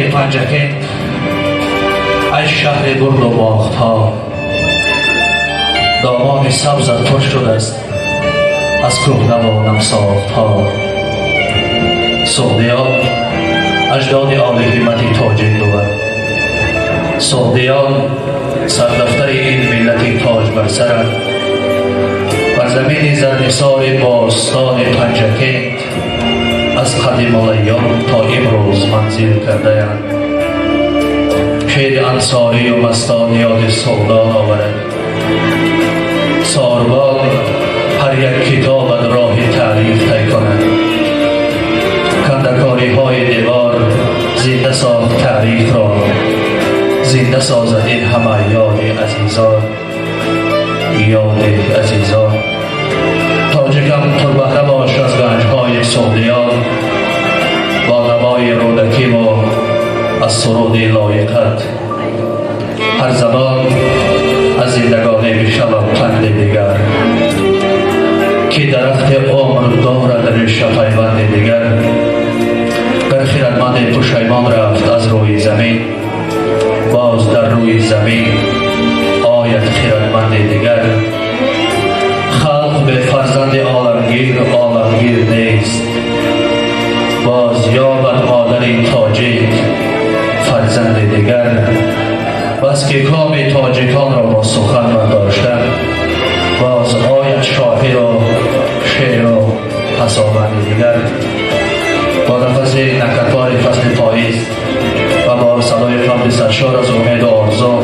پنجکین ای شهر برد و باخت ها، دامان سبزت پر شده است از کهنه و نمساخت ها. سعدیان اجداد عالی همت تاجیک بود، سعدیان سردفتر این ملت تاج بر سرند و زمین زرنثار باستان پنجکین از قدیم الایام تا امروز منزل کرده اند. شعر انصاری و مستان یاد سعدان آورد. ساربان هر یک کتابت راه تعریف طی کند، کندکاری های دیوار زنده ساخت تعریف را، زنده سازد این همه یاد عزیزان، یاد عزیزان. تاجکم پربهره باش از گنجهای سعدیان با نوای رودکی و از سرود لایقت. هر زبان از زندگانی بشود پند دیگر، که درخت عمر دارد ریشه پیوند دیگر. گر خردمند پشیمان رفت از روی زمین، باز در روی زمین آید خردمند دیگر. خلق به فرزند عالمگیر عالمگیر نیست، باز یابد مادر تاجیک فرزند دیگر. بس که کام تاجیکان را با سخن برداشتن، باز آید شاعر و شعر و حسابند دیگر. با نفس نکتار فصل پاییز و با صدای قلب سرشار از امید و آرزو،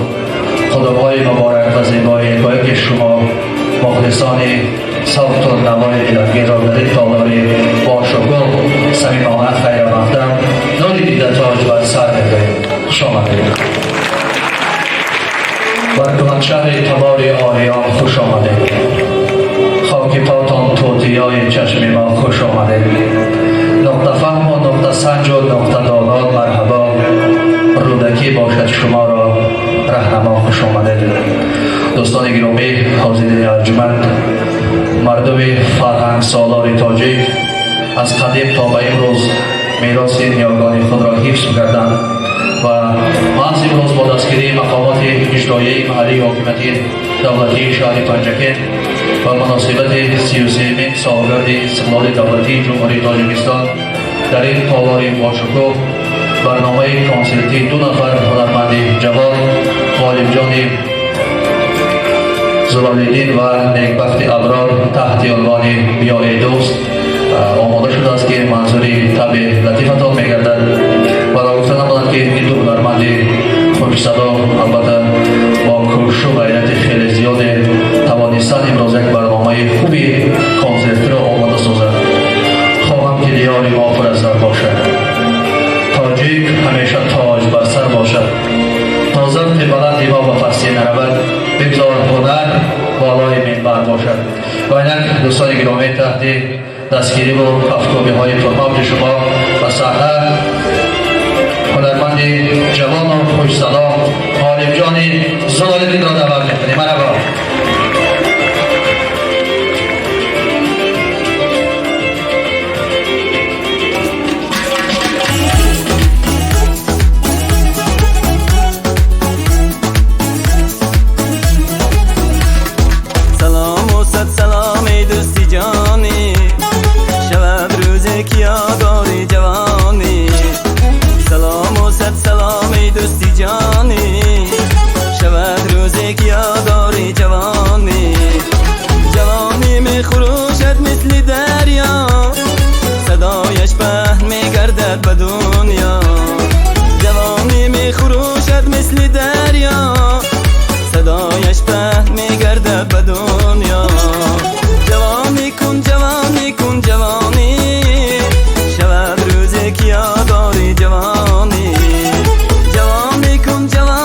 خداهای مبارک و زیبای که شما مخلصان صوت و نوای دلانگیر را در این تالاری با شکل صمیمانه خیر مقدم نوری دیده تاج بر سر بگویید. خوش آمدید. بر کلانشهر تبار آریان خوش آمدید. خاک پاتان توتیای چشم ما خوش آمدید. نقطه فهم و نقطه سنج و نقطه دانات مرحبا، رودکی باشد شما را رهنما. خوش آمدید. دوستان گرامی، حاضرین ارجمند، مردم فرهنگ سالار تاجیک از قدیم تا به امروز میراث نیاگان خود را حفظ کردند و محض امروز با دستگیری مقامات اجرایی محلی حاکمیت دولتی شهر پنجکین و مناسبت 33مین سالگرد استقلال دولتی جمهوری تاجیکستان در این تالار باشکوه برنامه کنسرتی 2 نفر هنرمند جوان غالب جان زلالیدین و نیکبخت ابرار تحت عنوان بیا ای دوست آماده شده است که منظوری طبع لطیفتان میگردد و را گفتن نبودند که این دو هنرمند خوش صدا البته با کوشش و غیرت خیلی زیاد توانستند امروز یک برنامه خوبی کنسرتی را آماده سازند. خواهم که دیاری ما پر از زر باشد، تاجیک همیشه تاج بر سر باشد، تا زمین بلند ما و فصیح نرود، بگذار هنر بالای منبر باشد. و اینک دوستان گرامی تحت دستگیری و افکابی های پرموج شما و صحنه هنرمند جوان و خوش صدا غالب جان زلالیدین را دعوت می‌کنیم. مرحبا. جوانی کن جوانی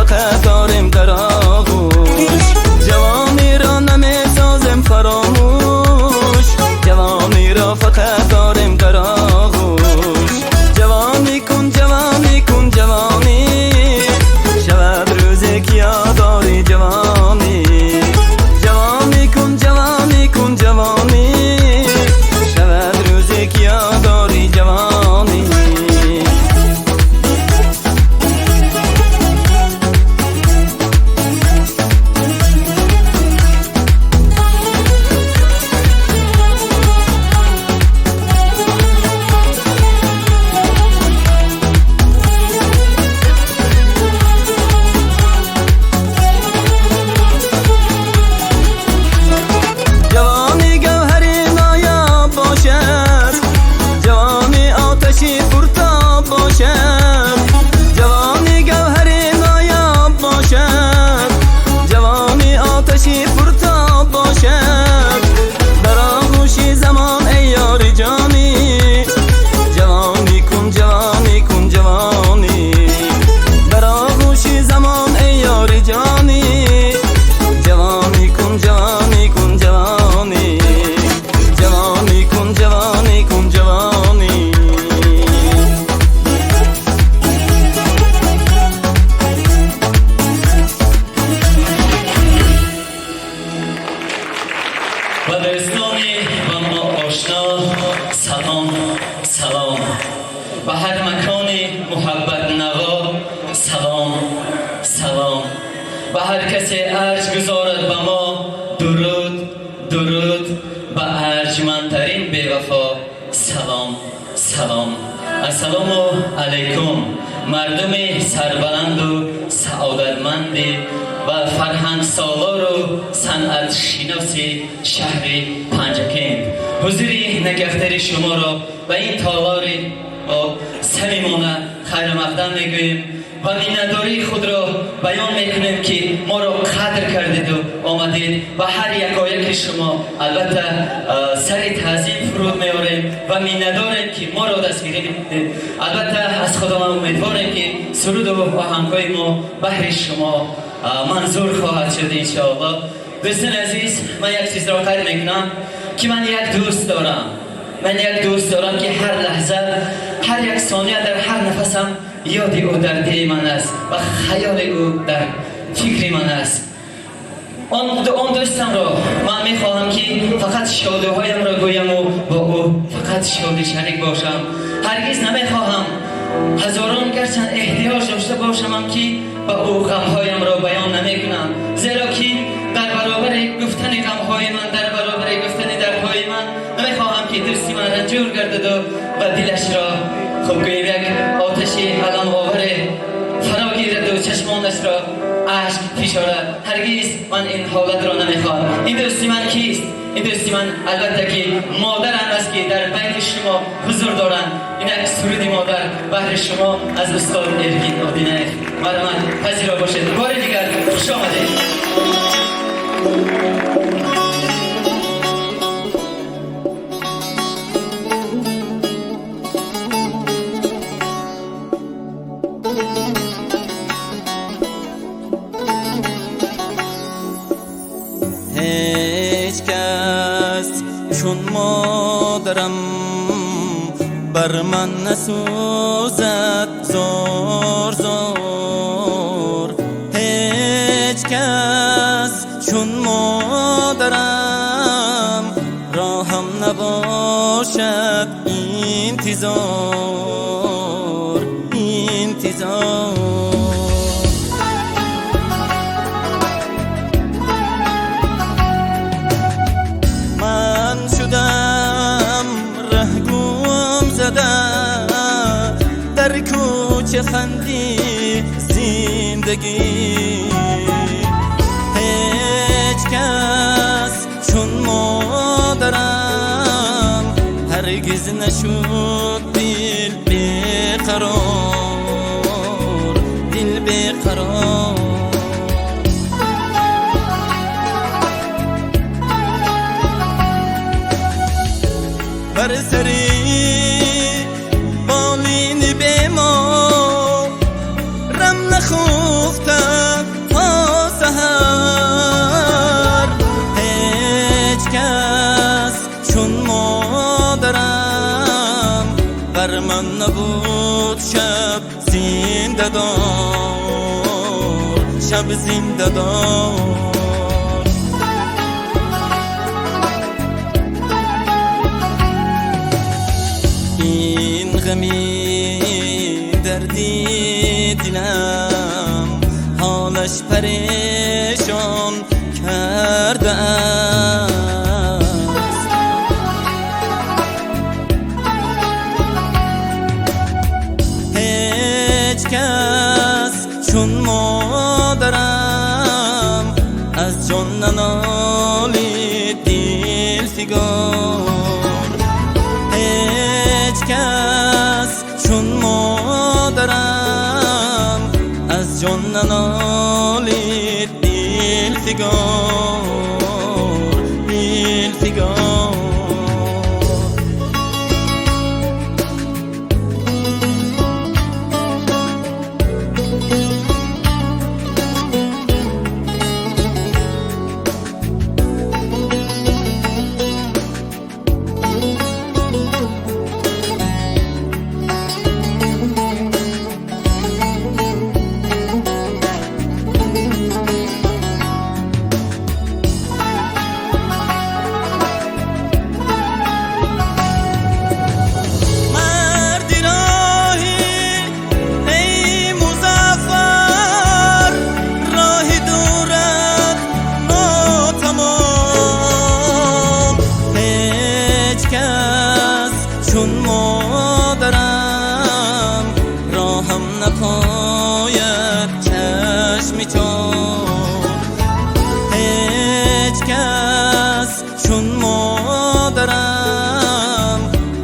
فقط داریم در آغوش. جوانی را نمیسازیم فراموش، جوانی را فقط داریم در آغوش. جوانی کن جوانی کن جوانی، شود روزی که یاداری جوانی. جوانی کن جوانی کن جوانی، شود روزی که یاداری جوانی. و دوستانی و ما آشنا سلام سلام. و هر مکان محبت نوا سلام سلام. و هر کسی ارج گذارد به ما درود درود. و ارجمندترین بیوفا سلام سلام. السلام علیکم مردم سربلند و سعادتمند و فرهنگ سالار و صنعت شناس شهر پنجکند، حضور نگهدار شما را به این تالار صمیمانه خیر مقدم میگوییم و مینداری خود را بیان میکنیم که ما را قدر کردید و آمدید و هر یکایک شما البته سر تعظیم فرود میاریم و مینداریم که ما را دستگیری میکنید. البته از خدا امیدواریم که سرود و آهنگهای ما بهر شما منظور خواهد شد انشاءالله. دوستان عزیز، من یک چیز را قید میکنم که من یک دوست دارم. من یک دوست دارم که هر لحظه، هر یک ثانیه، در هر نفسم یاد او در دل من است و خیال او در فکر من است. آن دوستم را من میخواهم که فقط شادی‌هایم را گویم و با او فقط شادی شریک باشم. هرگز نمیخواهم هزاران گرچند احتیاج داشته باشم که با او غمهایم را بیان نمیکنم، زیرا که در برابر گفتن غمهای من، در برابر گفتن دردهای من نمیخواهم که دوستی من رنجور گردد و دلش را خوب گویم یک آتش علم آور فرا گیرد و چشمانش را اشک فشارد. هرگز من این حالت را نمیخواهم. این دوستی من کیست؟ این دوستی من البته که مادرم است که در بین شما حضور دارند. این یک سرود مادر بهر شما از استاد ارگین آدینه من پذیرا باشید. بار دیگر خوش آمدید. هیچ کس چون مادرم بر من نسوزد زور زور. هیچ کس چون مادرم راهم نباشد انتظار انتظار. در کوچه خندی زندگی، هیچ کس چون مادرم هرگز نشد دل بیقرار دل بیقرار. بر سری بالین به ما رم نخفتم شب زنده دار. این غمی دردی دلم حالش پریشان کرده است. هیچ کس چون مادرم از جان ننالید دل فگار. هیچ کس چون مادرم از جان ننالید دل فگار، دل فگار. چون مادرم راهم نپاید چشمی چون. هیچ کس چون مادرم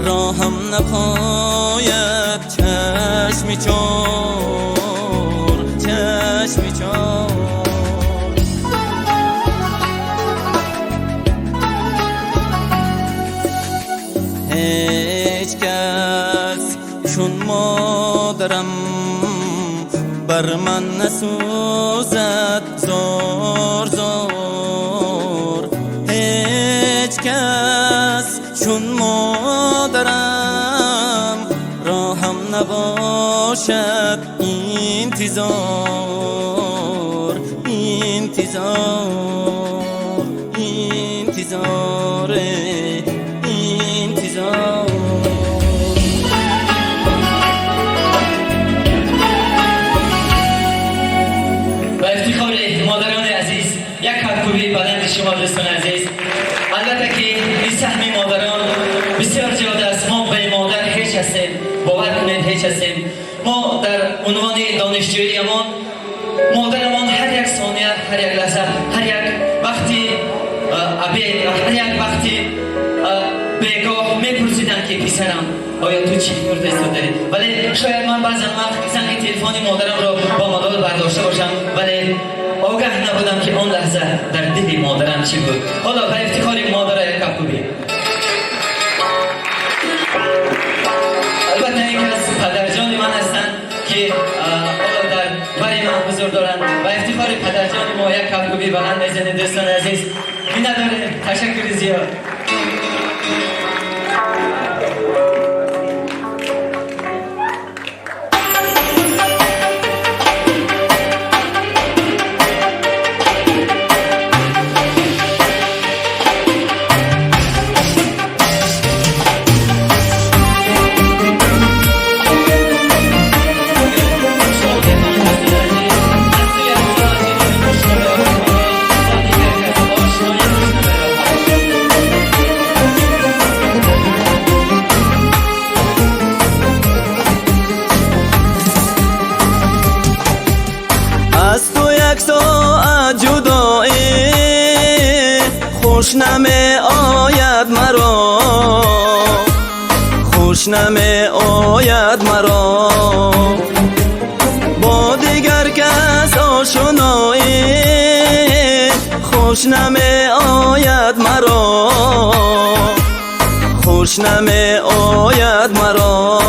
راهم نپاید چشمی چون، چشمی چون. هیچ کس چون مادرم بر من نسوزد زار زار. هیچ کس چون مادرم راهم نباشد انتظار، انتظار، انتظار، انتظار. با افتخار مادران عزیز یک کپکوبی بلند شما دوستان عزیز. البته که این سهم مادران بسیار زیاد است. ما به مادر هیچ هستیم، باور کنید هیچ هستیم. ما در عنوان دانشجوییمان مادرمان هر یک ثانیه، هر یک لحظه، هر یک وقتی هر یک وقتی بگاه میپرسیدن که پسرم آیا تو چی فرد داری؟ ولی شاید من بعضا وقت زنگ تلفنی مادرم رو با مادر برداشته باشم ولی آگاه نبودم که آن لحظه در دل مادرم چی بود. حالا به افتخار مادر یک کپکوبی. البته یک از پدرجان من هستند که حالا در بری من حضور دارند. به افتخار پدرجان ما یک کپکوبی بلند میزنید دوستان عزیز. این نداره، تشکر زیاد. خوش نمی آید مرا، خوش نمی آید مرا. با دیگر کس آشنایی خوش نمی آید مرا، خوش نمی آید مرا.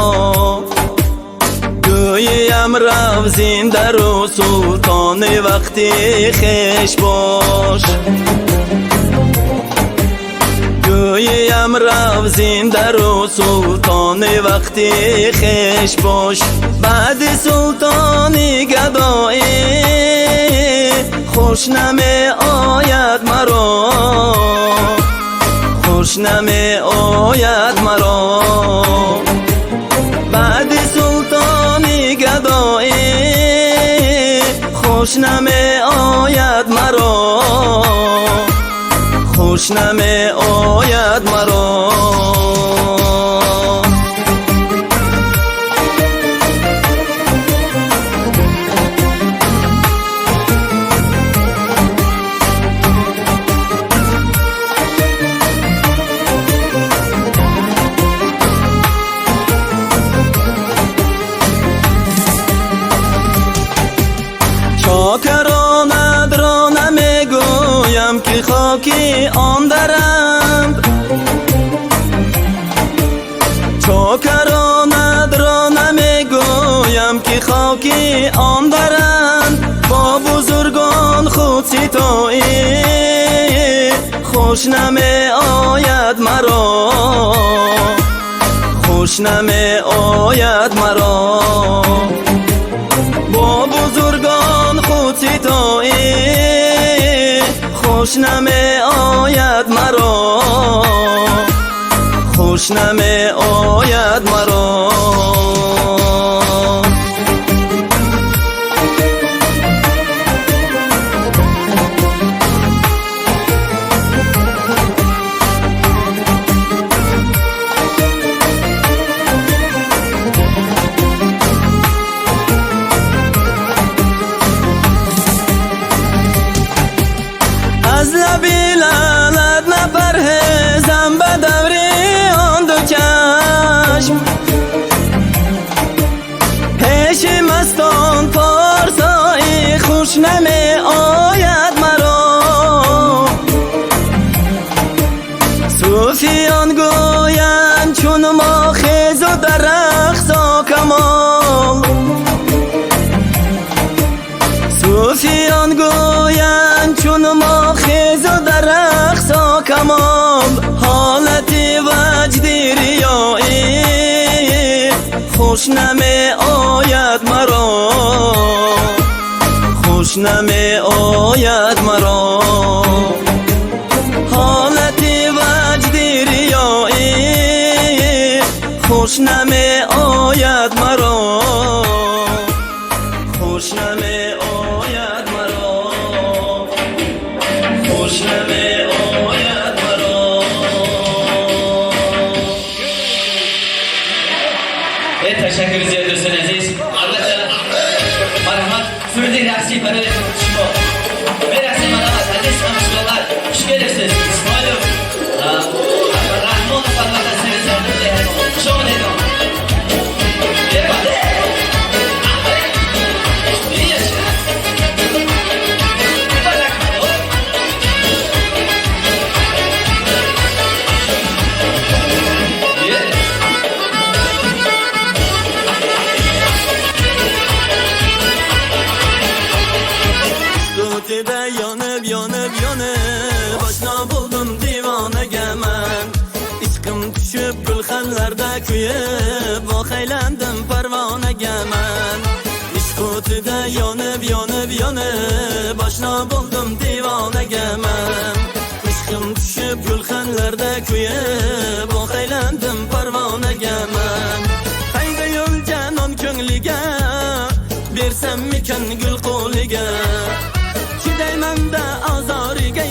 گویم رو زنده رو سلطان وقتی خیش باش، گویم رو زنده رو سلطان وقتی خیش باش. بعد سلطانی گدایی خوش نمی آید مرا خوش نمی آید مرا بعد سلطانی گدایی خوش نمی آید مرا خوش نمی آید مرا چاکرانت را نمیگویم که خاکی آن درند چاکرانت را نمیگویم که خاکی آن درند با بزرگان خود ستایی خوش نمی آید مرا خوش نمی آید مرا با بزرگان خود ستایی خوش نمی آید مرا خوش نمی آید مرا از لبی لعنت نپرهیزم به دوری آن دو چشم پیش مستان پارسایی خوش نمی آید مرا صوفیان گویند چون ما خیز و درخت و کمال صوفیان گویند چون ما خیز و درخت و کمال حالت وجدی ریایی خوش نمی آید مرا خوش نمی آید مرا حالت وجدی ریایی خوش نمی آید مرا خوش نمی آید مرا خوش نمی آید مرا تشکر زیاد دوستان عزیز البته مرحمت فردی رقصی برای شما برقصی مرحمت حدیث همشگاهر شکل استیز اسمایلو رحمان فرمت از سر زمان شما نیدام یه بله yonib yonib yonib boshna bo'ldim divonaga man ishqim tushib gulxanlarda kuyib vohaylandim parvonaga man ishq o'tida yonib yonib yonib boshna bo'ldim divonaga man ishqim tushib gulxanlarda kuyib vohaylandim parvonaga man qayda yo'l janon ko'ngliga bersam mikan gul qo'liga Daymanda azoriga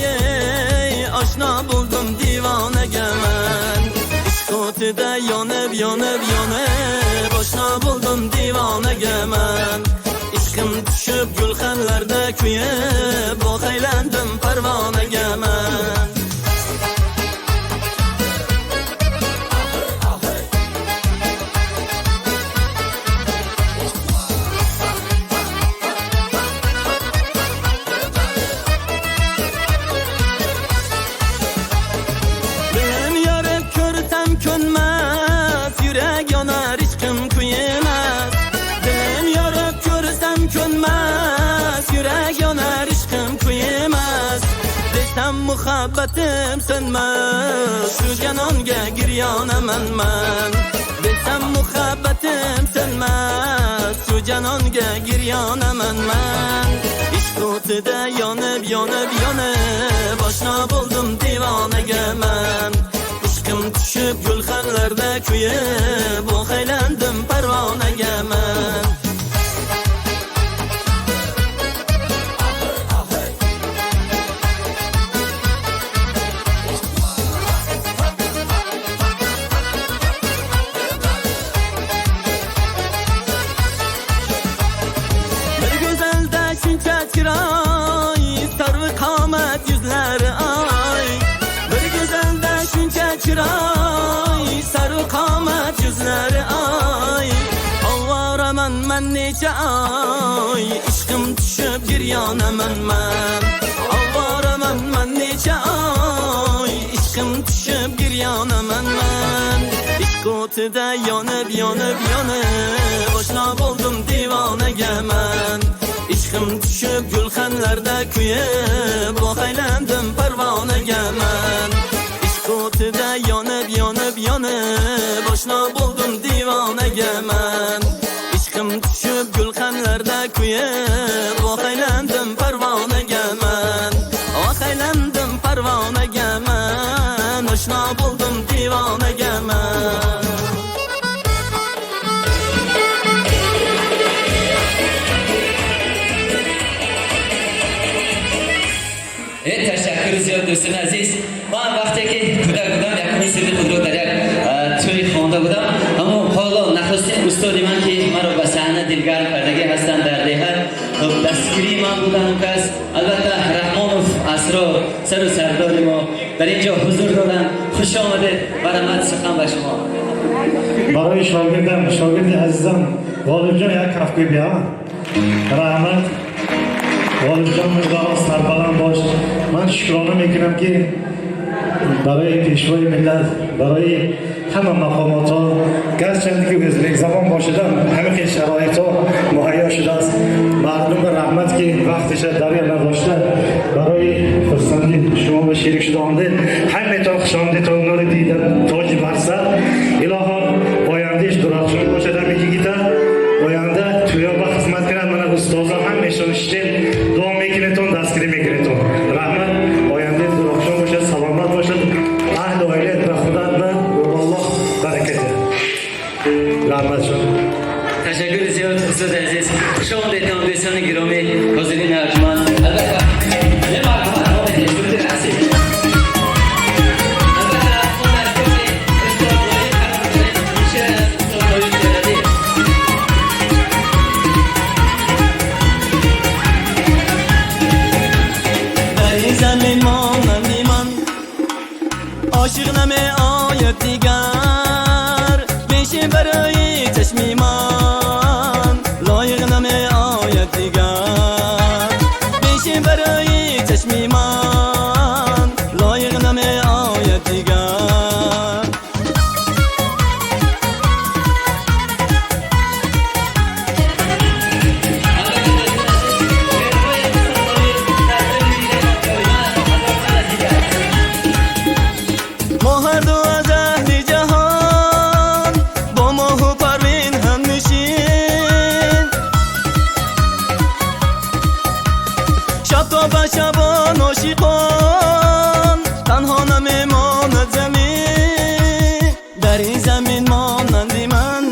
oshno bo'ldim divonaga man ishq o'tida yonib yonib yonib oshno bo'ldim divonaga man ishqim tushib gulxanlarda kuyib vohaylandim parvonaga man Könmez yürek yanar işkim kuyemez Dilim yarıp görsem könmez yürek yanar işkim kuyemez Desem muhabbetim sönmez Şu canonga giryanaman man Desem muhabbetim sönmez Şu canonga giryanaman man İşk o'tida yonib yonib boshna bo'ldim divonaga man. Ishqim tushib gulxanlarda kuyib o'xaylandim parvonaga man. Sarı kamet yüzleri ay, bir güzelde şunca çıray. Sarı kamet yüzleri ay, avvaraman men neçe ay. İşkım düşüp giryanaman men, avvaraman men neçe ay. İşkım düşüp giryanaman men. İşk otida yonib boshna bo'ldim divonaga man. İşqim tushib gulxanlarda kuyib o'xaylandim parvonaga man. Ishq o'tida yonib boshna bo'ldim divonaga man. Ishqim tushib gulxanlarda kuyib o'xaylandim parvonaga man. O'xaylandim parvonaga man, oshno bo'ldim divonaga man. تشکر زیاد دوستان عزیز. من وقتی که کودک بودم یکمی سری خود رو در یک توی خوانده بودم، اما حالا نخستین استادی من که مرا به صحنه دلگرم کردگی هستند در دهر دستگیری من بودن کس. البته رحمانوف اسرار سر و سردار ما در اینجا حضور دارن. خوش آمدید. برامد سخن به شما. برای شاگرد عزیزم غالب جان یک کف بیا. رحمت غالب جان مقدار سربلند باش. من شکرانه میکنم که برای پیشوای ملت، برای همه مقامات ها گرچند که یک زمان باشدم همه شرایط ها مهیا شده است. مردم رحمت که وقتش دریا نداشته برای فرستندی شما به شریک شده آمدید. همه تا خشانده تا اونا رو دیدن تاج بر سر. الهان آیندهش درخشان باشد. میگی گیتر آینده تویا با خدمت کنند. من استازم همیشه شتیم دعا میکنیتون دستگیری میکنیتون. رحمت آینده درخشان باشد، سلامت باشد. اهل و عیلت به خودت به الله برکت. رحمت شد. تشکر زیاد استاد عزیز. خوش آمدید دوستان گرامی حاضرین ارجمند. البته یه مرحبا نام حضور رسید. عاشق نمی آید دیگر میشه برای چشمی من. لایق نمی آید دیگر میشه برای چشمی من. لایق نمی آید دیگر. شبان عاشقان تنها نمیماند زمین. در این زمین مانندی من.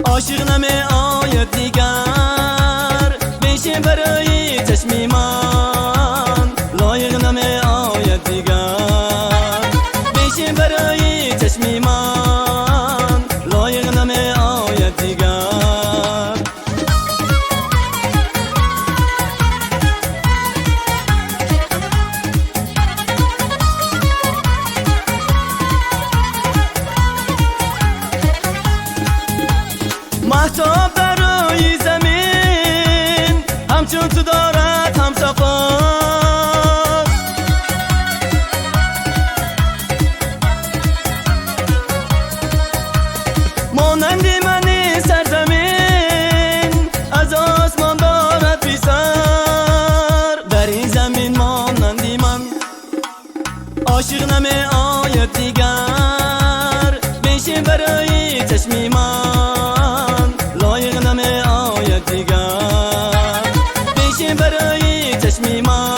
عاشق نمی آید دیگر میشه برای چشمی من. لایق نمی آید دیگر میشه برای چشمی من. لایق نمی آید دیگر. مهتاب برای زمین همچون تو دارد هم سفر. مانند منی سرزمین از آسمان دارد بی سر. در این زمین مانندی من. عاشق نمی آید دیگر میشه برای چشمی من. لایق نمی آید دیگر میشه برای چشمی من.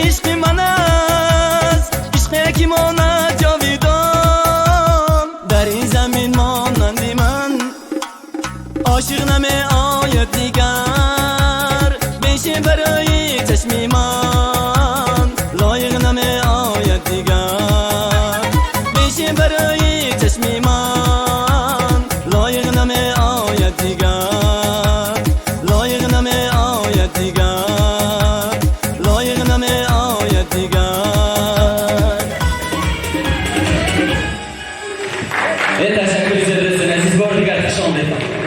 عشق من است، عشق که ماند جاویدان. در این زمین مانندی من عاشق نمی آید دیگر، میشه برای چشمی من لایق نمی آید دیگر، میشه برای چشمی من لایق نمی آید دیگر، لایق نمی آید دیگر، لایق نمی آید دیگر. تشکر زیادتون عزیز، بار دیگر خوش آمدید.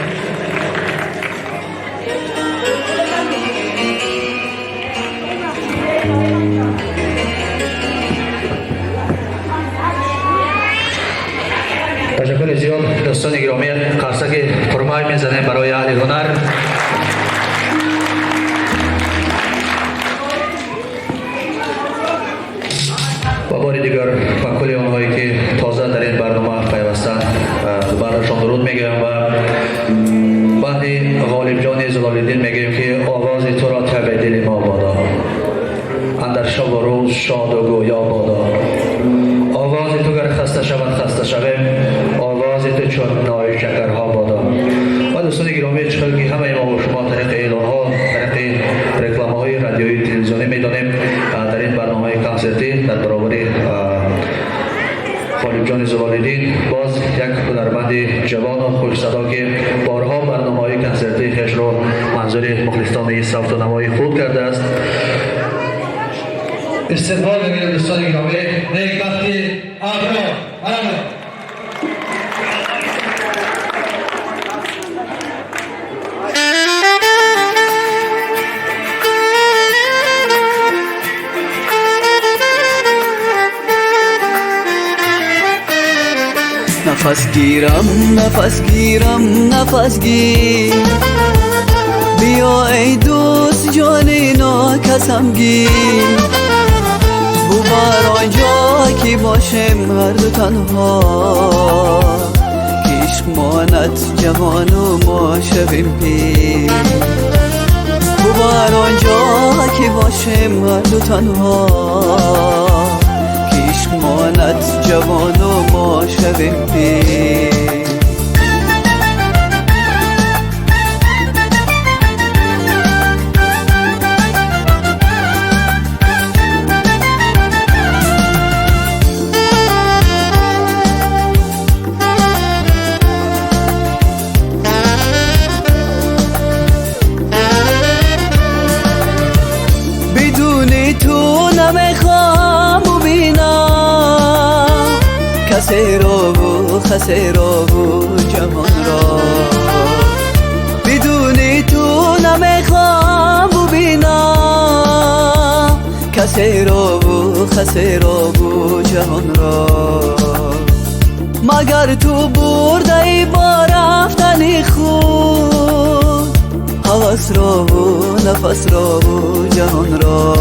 تشکر زیاد دوستان گرامی، قرصک فرمای میزنه برای اهل هنر. و بار دیگر با کل آنهایی که تازه در این برنامه پیوستند برایشان درود میگم و بنده غالب جان زلال‌الدین میگیم که آواز تو را طبع دل ما بادا، اندر شب و روز شاد و گویا بادا. آواز تو گر خسته شود خسته شویم، آواز تو چون نای شکرها بادا. و دوستان گرامی، چقدر که همه ما و شما طریق اعلان ها، طریق رکلامه های رادیویی تلویزیونی میدانیم در این برنامه کنسرتی در برابر غالب جان زلال‌الدین، باز یک هنرمند جوان و خوش صدا که بارها برنامه های کنسرتی خیش را منظور مخلصان صوت و نمای خود کرده است. استقبال می‌کنیم دوستان گرامی، نیکبختی ابرو. نفس گیرم نفس گیرم نفس گیر، بیا ای دوست جانی ناکسم گیر، ببر آنجا که باشیم هر دو تنها، که عشق ماند جوان و ما شویم پیر. ببر آنجا که باشیم هر دو تنها، که عشق ماند جوان و ما شویم پیر. خسه را و جهان را، بدون تو نمیخوام ببینم کسی را و خسه را و جهان را. مگر تو برده ای با رفتن خود هوس را و نفس را و جهان را.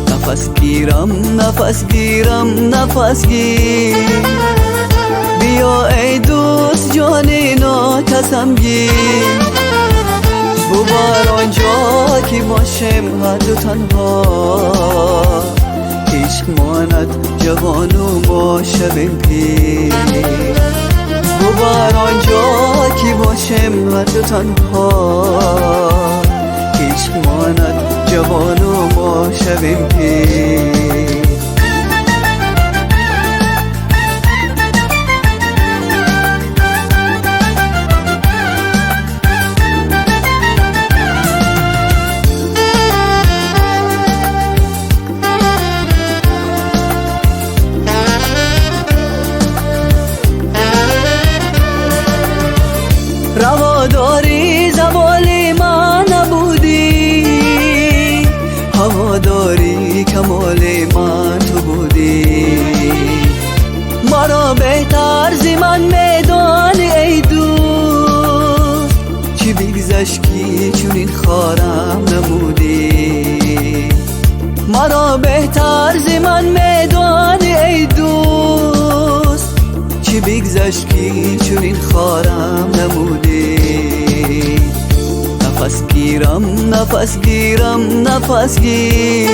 نفس گیرم نفس گیرم نفس گیر، بیا ای دوست جانی ناکسم گیر، ببر آنجا که باشیم هر دو تنها، که عشق ماند جوان و ما شویم پیر. ببر آنجا که باشیم هر دو تنها، که عشق ماند جوان و ما شویم پیر. رواداری زوال من نبودی، هواداری کمال من تو بودی. مرا بهتر ز من میدانی ای دوست، چی بگذشت که چنین خارم نمودی. مرا بهتر ز من میدانی ای دوست، چی بگذشت که چنین خارم نمودی. نفس گیرم نفس گیرم نفس گیر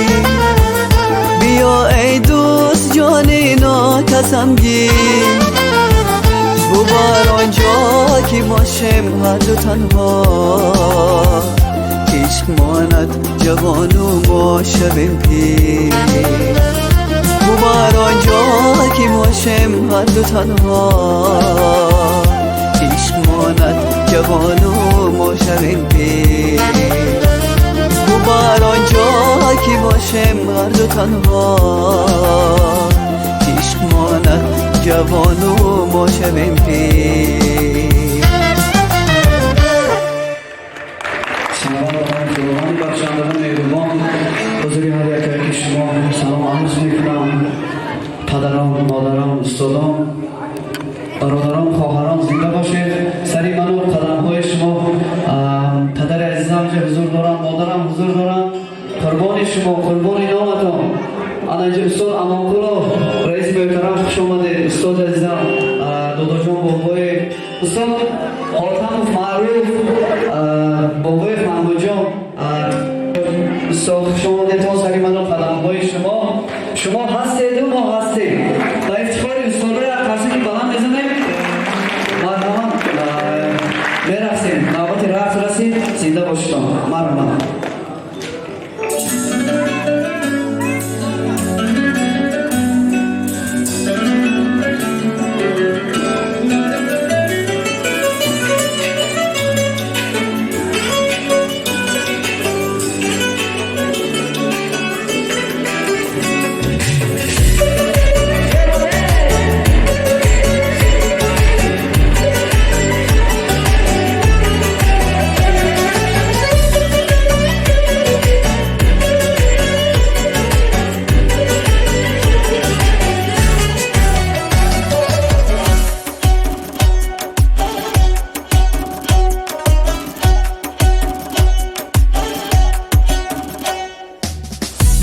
بیا ای دوست جانی ناکسم گیر ببر آنجا که باشیم هر دو تنها عشق ماند جوان و ما شویم پیر ببر آنجا که باشیم هر دو تنها عشق ماند جوان و ما شویم پیر ببر آنجا که باشیم هر دو تنها عشق ماند جوان و ما شویم پیر خداوند بخشنده مهربان بزرگ هر یک شما سلام عرض میکنم. پدران، مادران، استادان، برادران، خواهران زنده باشید. سری منو قدم های شما پدر عزیزم که حضور دارم، مادرم حضور دارم، قربان شما، قربان نامتان. انا اینجا استاد امانگلو رئیس محترم خوش آمده. استاد عزیزم دادا جان بابای استاد حاتم معروف بابای محمود جان استاد خوش آمده. تا سری منو قدم های شما هستید و ما هستیم. با افتخار استاد رو یک قصه که بلند بزنیم مرحبا برسیم. نوبت رفت رسید. زنده باشید. مرحبا.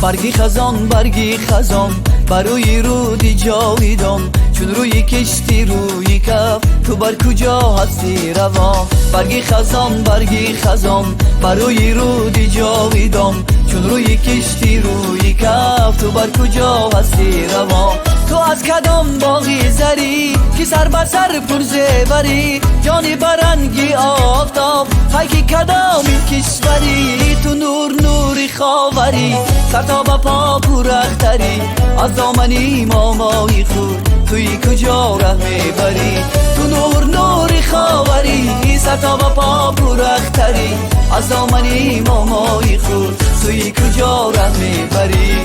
برگی خزان برگی خزان بروی رودی جاویدان چون روی کشتی روی کف تو بر کجا هستی روان برگی خزان بروی رودی جاویدان چون روی کشتی روی کف تو بر کجا هستی روان تو از کدام باغی زری که سر به سر پرزه بری جانی برنگی آفتاب پیکی کدامی کشوری تو نوری خاوری سر تا به پا پورختری از دامنی مامایی خود توی کجا ره میبری تو نوری خاوری سر تا به پا پورختری از دامنی مامایی خود توی کجا ره میبری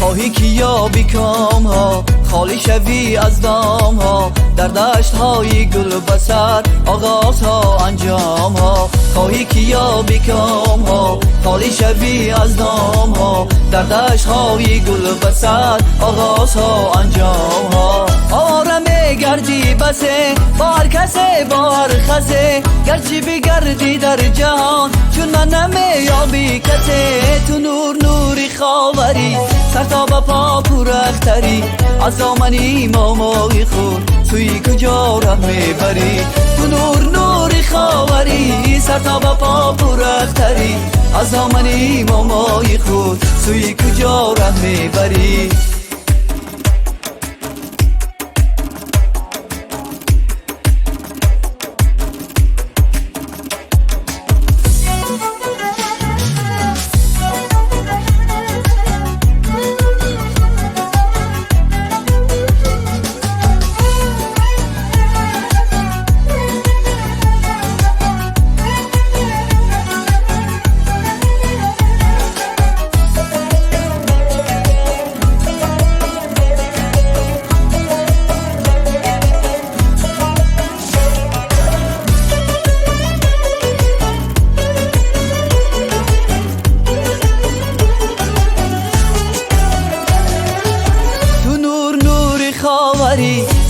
خواهی که یا بیکام ها خالی شوی از دام ها در دشت های گل بسر آغاز ها انجام ها خواهی که یا بیکام ها خالی شوی از دام ها در دشت های گل بسر آغاز ها انجام ها آرم گردی بسه با هر کسه با هر خسه گرچی بگردی در جهان چون من نمیابی کسه تو نوری خاوری سر تا به پا پورختری از دامنی مامای خود توی کجا ره میبری تو نوری خاوری سر تا به پا پورختری از دامنی مامای خود توی کجا ره میبری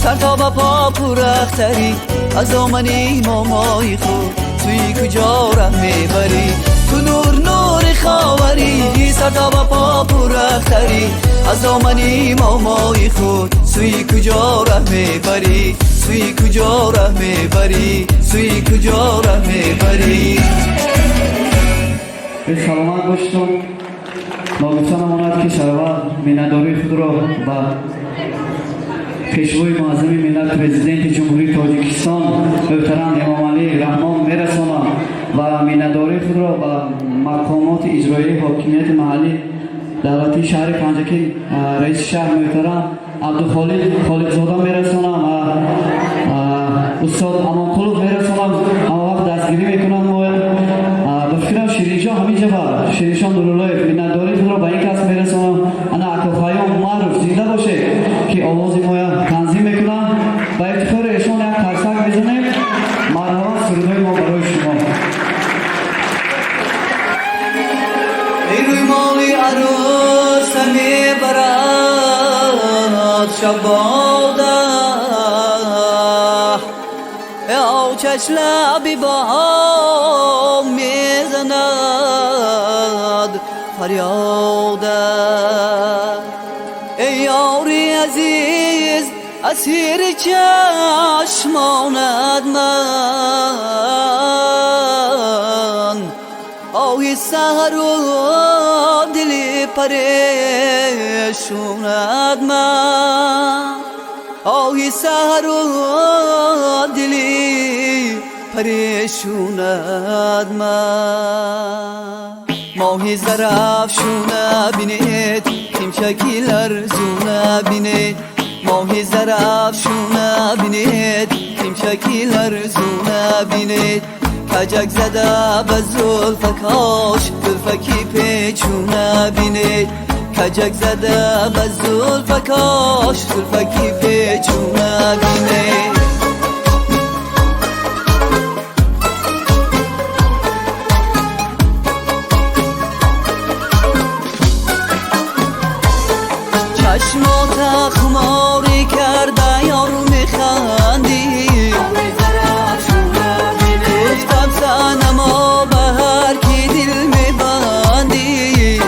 سر تا به پا پورختری از آمنی مامای خود توی کجا ره میبری تو نور نور خاوری سر تا به پا پورختری از آمنی مامای خود سوی کجا ره میبری سوی کجا ره میبری سوی کجا ره میبری سلامت باشتون ما گفتن امانت که سرور مینداری خود را با پیشوی معظم ملت پرزیدنت جمهوری تاجیکستان محترم امام علی رحمان میرسانم و مینداری خود را با مقامات اجرایی حاکمیت محلی دولتی شهر پنجکین رئیس شهر محترم عبدالخالق زاده میرسانم و استاد امانقلوب میرسانم اما وقت دستگیری میکنم به فکرم شیرینشان همینجا با شیرینشان دولالایف مینداری خود را به این کس میرسانم انا اکوخایان معروف زنده باشه که آواز ما تنظیم میکنم و افتخار ایشان یک ترسک بزنیم مرحبا سرودای ما برای شما ای روی مالی عروس میبرد شباده او چش لبی با هم میزند فریاده ای یاری عزیز اسیر چشمانت من آهی سهر و دلی پریشونت من آهی سهر و دلی پریشونت من ماهی زرفشونه بینید تیمشکی لرزونه بینید ماهی زرفشونه بینید تیمشکی لرزونه بینید کجک زده به زلفکاش زلفکی پیچونه بینید کجک زده به زلفکاش زلفکی پیچونه بینید چشمات خماری کرده یارو میخندی گفتم سنما به هر کی دل میبندی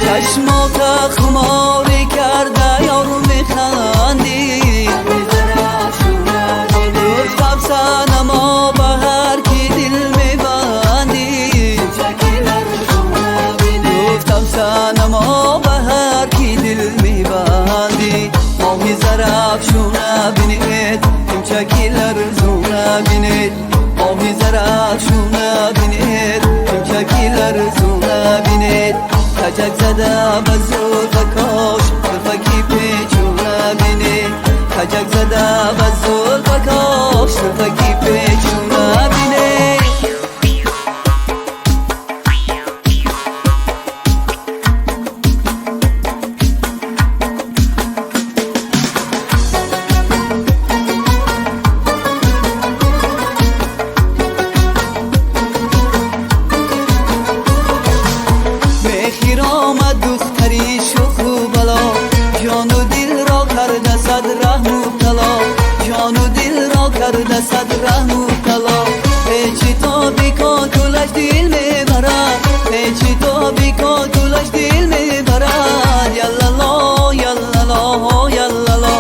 چشمات خماری کرده یارو میخندی گفتم سنما به هر کی دل میبندی گفتم سنما به هر کی دل میبندی ماهی زرفشونه بینید تیمچکی لرزونه بینید ماهی زرفشونه بینید تیمچکی لرزونه بینید کجک زده به زلفکاش زلفکی پیچونه بینید کجک زده به زلفکاش زلفکی پیچونه بینید صد رحم و طلا پیچی تو بیکن کلش دل میبرد پیچی تو بیکن کلش دل میبرد یلالا یلالا یلالا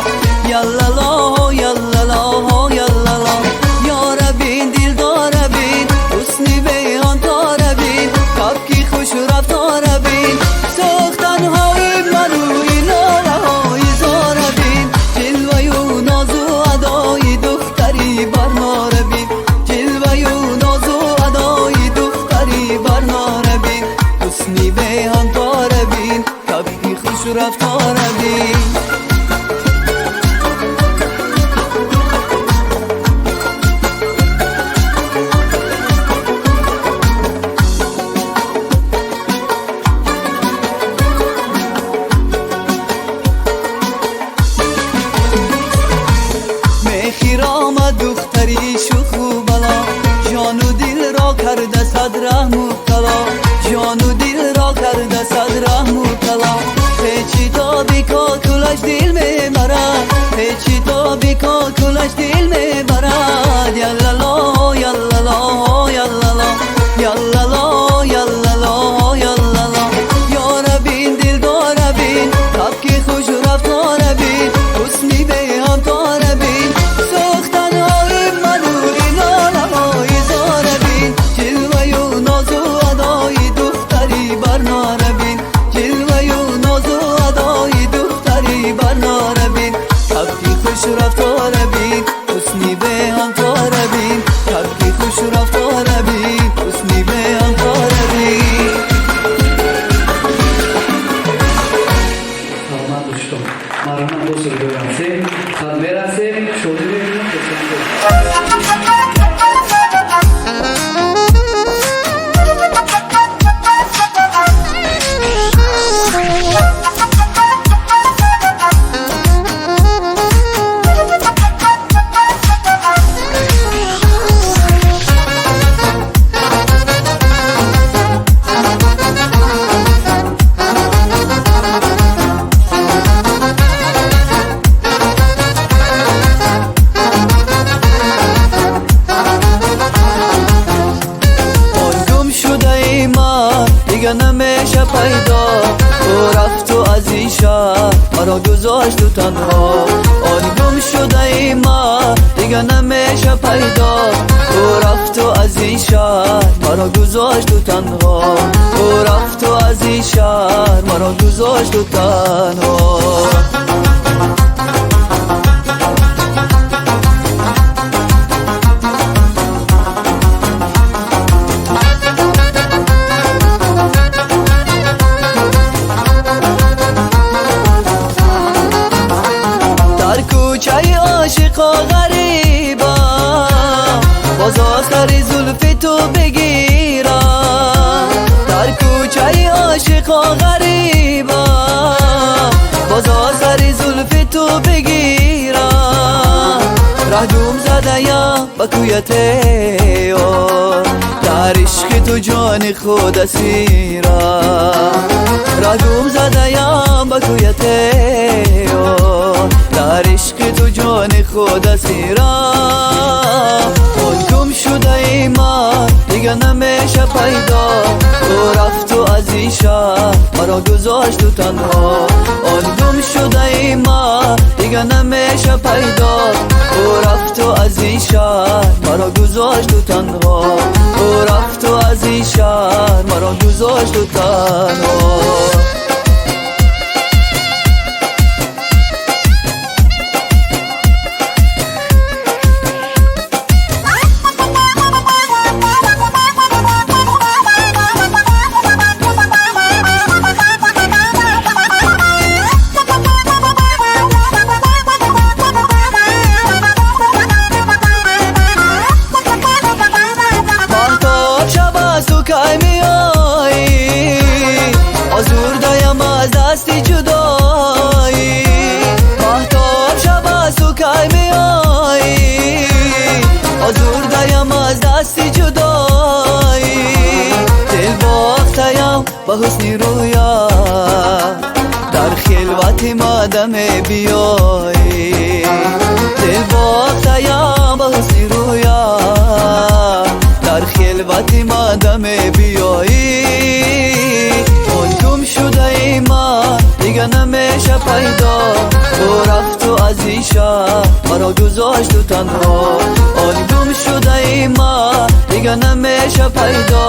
یلالا یلالا یلالا یار بین دل دار بین حسنی بیان دار بین کبکی خوش رفتار بین سختن های منوی لاله های زار بین جلوه و ناز و ادای دختری برنار بین جلوه و ناز و ادای دختری برنار بین حسنی بیان دار بین کبکی خوش رفتار بین دختری شوخ و بلا جان و دل را کرده صد رحم و طلا جان و دل را کرده صد رحم و طلا پیچی تا بیکا کلش دل میبرد هم طاربین تبکی خوش رفتاربین حسنی به هم طاربین سلامت دوستان مرحبا بزرگ برسیم خد برسیم شده ببینیم نمیشه پیدا تو رفت و از این شهر مرا گذاشت تو تنها آن گم شده ای ما دیگه نمیشه پیدا تو رفت و از این شهر مرا گذاشت تو تنها تو رفت و از این شهر مرا گذاشت تو تنها عاشقا غریبم باز آخر زلف تو بگیرم در کوچه عاشقا غریبم باز آخر زلف تو بگیرم ره گم زده یا با کویت یار در عشق تو جان خود اسیرم ره گم زده یا با کویت یار در عشق تو جان خود اسیرم آن گم شده ای من دیگه نمیشه پیدا تو رفت و از این شهر مرا گذاشت تو تنها آن گم شده ای من دیگه نمیشه پیدا تو رفت و از این شهر مرا گذاشت تو تنها تو رفت و از این شهر مرا گذاشت تو تنها با حسنی رویا در خلوت مادم بیایی دل باختیم با حسنی رویا در خلوت مادم بیایی اون گم شده ای من دیگه نمیشه پیدا تو رفت و از این شهر مرا گذاشت تو تنها آن گم شده ای من دیگه نمیشه پیدا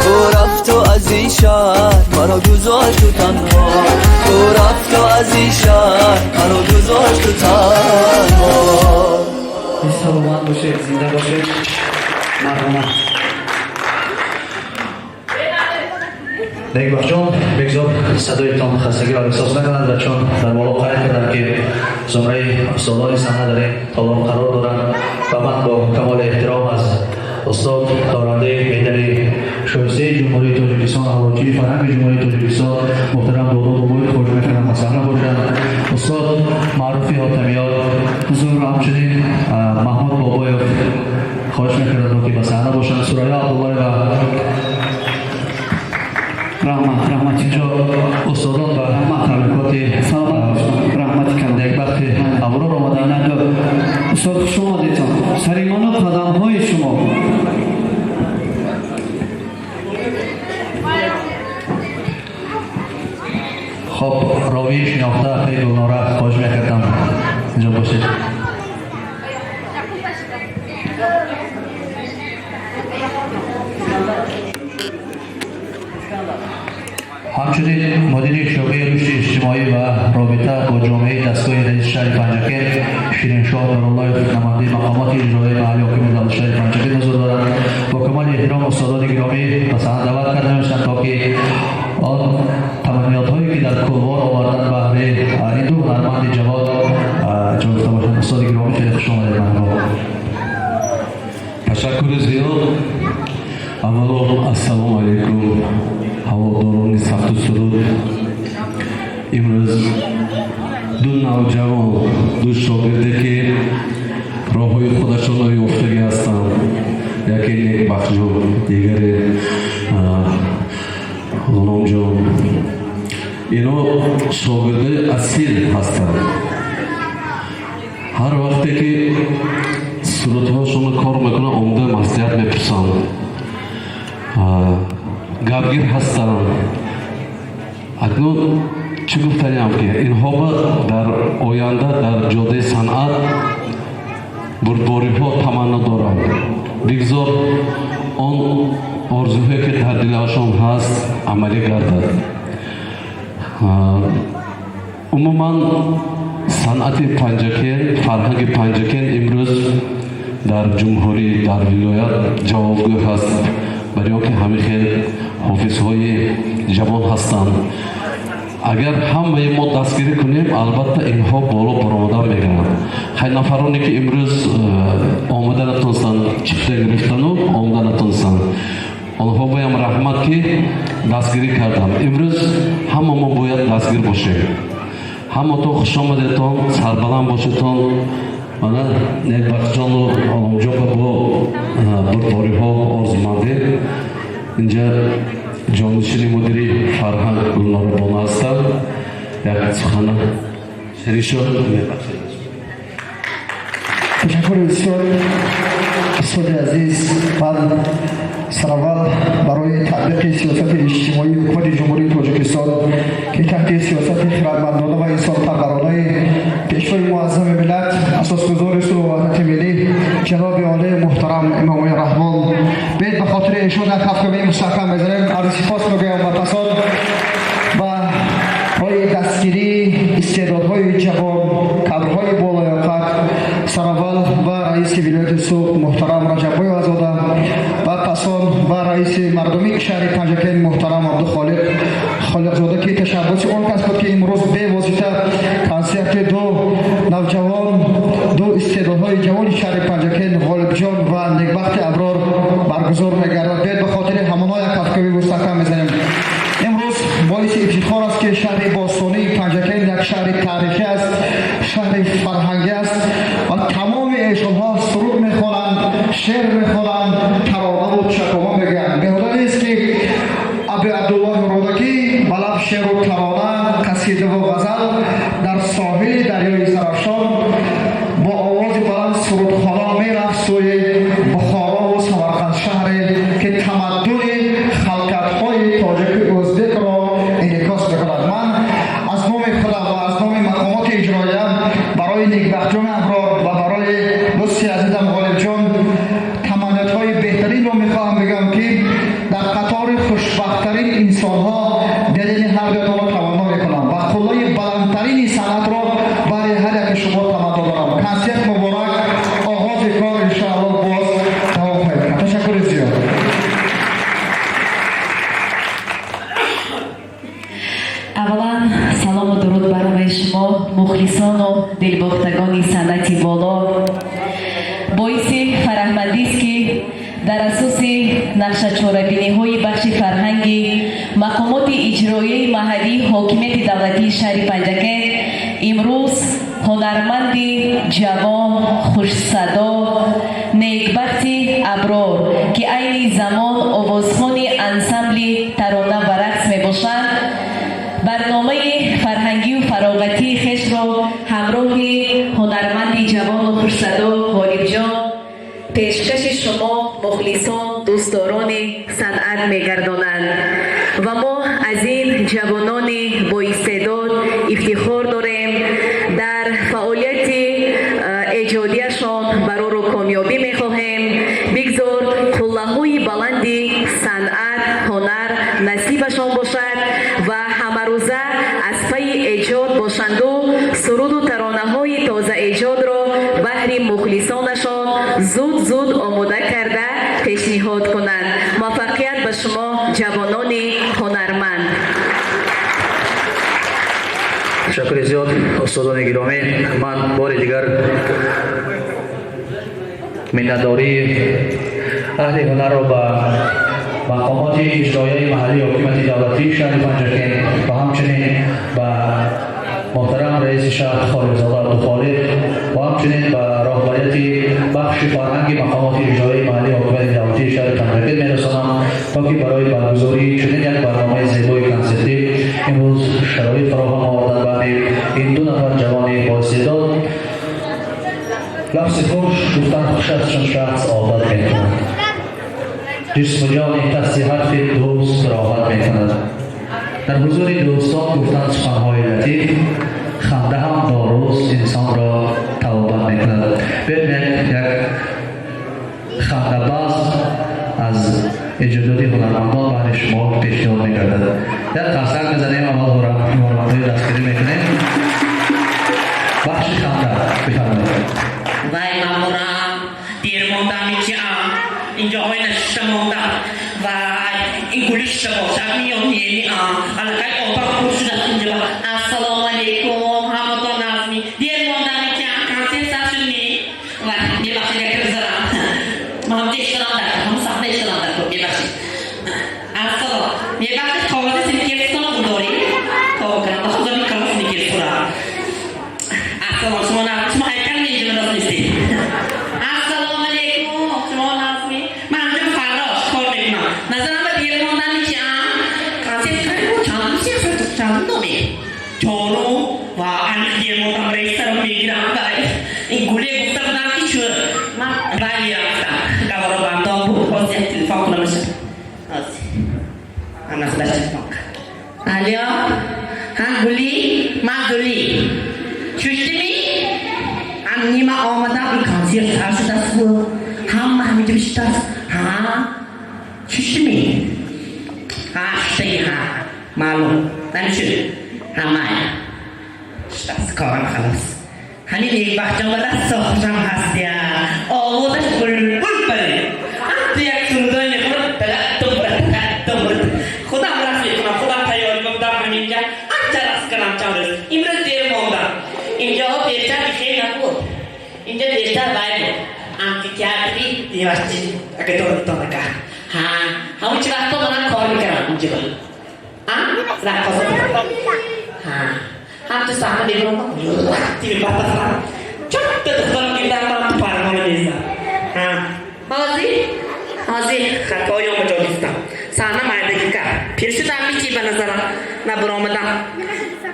تو رفت و از این شهر مرا گذاشت تو تنها تو رفت و از این شهر مرا گذاشت تو تنها سلامت باشه زنده باشه مرحبا یک وقت جان بگذار صدایتان خستگی را احساس نکنند و چون در بالا قرار کردن که زمره استادان صحنه داریم طالب قرار دارند و من با کمال احترام از استاد دارنده مدال شایسته جمهوری تاجیکستان حواجی فرهنگ جمهوری تاجیکستان محترم دولت عمومی خواهش میکنم صحنه باشند استاد معروفی حاتمیار حضور همچنین محمود بابایف خواهش میکنم که به صحنه باشند سریا عبدالله و رحمت اینجا استادان و تبریکات رحمت کنم یک وقت اورا را آمدن استاد شما دیتان سریمان و قدم های شما خب راوی شناخته خیلی نارفت خواهش میکردم اینجا باشید همچنین مدیر شعبه رشد اجتماعی و رابطه با جامعه دستگاه رئیس شهر پنجکن شیرینشاه دارالله نماینده مقامات اجرایی محلی حاکم دولت شهر پنجکن حضور دارند. با کمال احترام استادان گرامی به صحنه دعوت کرده میشند تا که آن تمنیات هایی که در کلوار آوردن بهره این دو هنرمند جواد اجرا گفته باشند. استاد گرامی خیلی خوش آمدید. تشکر زیاد. اولا السلام علیکم هواداران سخت و سرود. امروز دو نوجوان دو شاگرده که راههای خودشان را یافتگی هستند، یکی نیکبخت جان دیگری غلام جان. اینا شاگرده اصیل هستند. هر وقتی که صورتهاشون کار میکنه عمده مصلحت میپرسند، گپگیر هستند. اکنون چی گفتنیم که اینها در آینده در جاده صنعت بردباری ها تمنا دارند. بگذار آن آرزوهایی که در دلشان هست عملی گردد. عموما صنعت پنجکن، فرهنگ پنجکن امروز در جمهوری در ولایت جوابگو هست، برای آنکه همه خیلی حافظهای جوان هستند. اگر همه ما دستگیری کنیم البته اینها بالا برآمده میگن. خیلی نفرانی که امروز آمده نتونستند چیفته گرفتن و آمده نتونستند، آنها بایم رحمت که دستگیری کردن. امروز همه ما باید دستگیر باشیم. همه تو خوش آمدیتان، سربلند باشیتان. من نیکبخت جان و غلام جان با بردباری ها آرزومندی. اینجا جانشین مدیری فرهنگ گلنار بانه هستم. یک سخن شریشو تشکر بسیار استاد عزیز. من سراول برای تطبیق سیاست اجتماعی حکومت جمهوری تاجیکستان که تحت سیاست خردمندانه و انسان پرورانه پیشوای معظم ملت اساسگزار وحدت ملی جناب عالی محترم امام رحمان بید به خاطر ایشان یک خفقه مستحکم بزنیم. عرض سپاس میگویم مخلصان و برای دستگیری استعدادهای جوان، کادرهای بالایاقت سراول و رئیس ولایت سوق محترم رجب‌بای آزاده و پسان و رئیس مردمی شهر پنجکن محترم عبدالخالق خالقزاده که تشبس آن کس بود که امروز به واسطه کنسرت دو نوجوان، دو استعدادهای جوان شهر پنجکن غالب جان و نیکبخت ابرار برگزار می‌گردد. به خاطر همانها یک کفکوی مستحکم می‌زنیم. امروز باعث افتخار است که شهر باستانی پنجکن یک شهر تاریخی است، شهر فرهنگی است و تمام ایشان‌ها سرود می‌خوانند، شعر می‌خوانند، ترانه و چکامه میگویند. به‌خدا نیست که ابی عبدالله رودکی به لب شعر و ترانه، قصیده و غزل در ساحل دریای سرافشان با آواز بلند سرودخوانان میرفت سوی بخارا و سمرقند شهری که تمدن خلقت‌های تاجیک و ازبک را انعکاس می‌کند. من از نام خودم و از نام مقامات اجراییه برای نیکبخت جان ابرار و برای دوستی عزیزم غالب جان تمنیات‌های بهترین را می‌خواهم بگم که در قطار خوشبخت‌ترین انسان‌ها دلیل هر دوتان را تمنا می‌کنم و خدای بلندترین صنعت را برای هر یک شما تمنا دارم. کنسرت مبارک، آغاز کار انشاءالله باز دوام خواهد. تشکر زیاد. اولا سلام و درود برای شما مخلصان و دلباختگان صنعتی بالا. باعث فرحمندی است که در اساس نقشه چاره‌بینی های بخش فرهنگی مقامات اجرایی محلی حاکمیت دولتی شهر پنجکن امروز هنرمند جوان خوش صدا نیکبخت ابرار که عین زمان آوازخوان انسمبل ترانه و رقص می باشند برنامه فرهنگی و فراغتی خویش را همراه هنرمند جوان و خوش صدا غالب جان پیشکش شما مخلصان دوستداران صنعت می‌گردانند و ما از این جوانان با استعداد افتخار داریم. در فعالیت ایجادیشان برای رو کامیابی می‌خواهیم. بگذار قله‌های بلند صنعت هنر نصیبشان باشد و زود آماده کرده پیشنهاد کنند. موفقیت به شما جوانان هنرمند. تشکر زیاد استادان گرامی. من بار دیگر منتداری اهل هنر را به مقامات اجرایی محلی حکومت دولتی شهر پنجکین و همچنین به محترم رئیس شهر خالدزاده عبدالخالق و همچنین به راهبریت بخش فرهنگ مقامات اجرایی محلی حکومت دولتی شهر پنجکین می‌رسانم تا که برای برگزاری چنین یک برنامه زیبای کنسرتی امروز شرایط فراهم آوردن بین این دو نفر جوان بااستعداد لفظ خوش گفتن خوش است چون شخص عادت می‌کند. جسم و جان تحت حرف دوست راحت می‌کند. در حضور دوستان گفتن سخن‌های لطیف، خنده هم داروست انسان را توبه می‌کند. ببینید یک خنده باز از ایجادات هنرمندان برای شما پیشنهاد می‌گردد. یک قصر بزنیم اول هنرمندان دستگیری می‌کنیم. بخش خنده بفرمایید. وای مامورم دیر موندم اینجا های نشسته موندم و این گلیش باشد میام میام علاقه آبا خوش شده اینجا. السلام علیکم همتون نازمی دیر موندم کنسرت سشن می و ببخشید یک بزرم ما هم دیشترم در هم صحنه اشترم در ببخشید السلام ببخشید کاغذ سنکرستان رو داری تا کنم بخوزم این کاغذ سنکرستان السلام شما هیکل میجمه دست نیستی. السلام علیکم شما نازمی من جم فراش کار میکنم نظرم به دیر موندن میشم کنسرت کنیم چند سیاست چند نمی چانو و انش دیر موندم رئیس رو میگیرم این گوله گفته بودم که شد من رای رفتم دوارا بندام بود آزی تلفن کنم بشم آزی هم نخدا تلفن کن الیا هم گولی من گولی شوشتی می هم نیمه آمدم این کنسرت سر شده است بود هم همینجا بیشتر است ها شوشتی می ها شوشتی ها معلوم نمیشد همه شده است کارم خلاص همین یک بخت جان بده ساختم هست یا آوازش بلبل بله تو یک سرودای نخورد خودم رفت میکنم خودم تیاری بودم همینجا چه رست کنم چه رست امروز دیر موندم اینجا دیرتر بخیر نبود اینجا دیرتر باید بود امفیتیاتری دیوستی اگه دور نکه همون چه وقتا منم کار میکنم اینجا رقصا هم تو صحنه بیرون تیر بطفرم چون دخترم گیردم من تو پرمانه نیستم حاضی خطای هم مجالیستم صحنه مردگی کرد پیر شدم میچی به نظرم نبر آمدم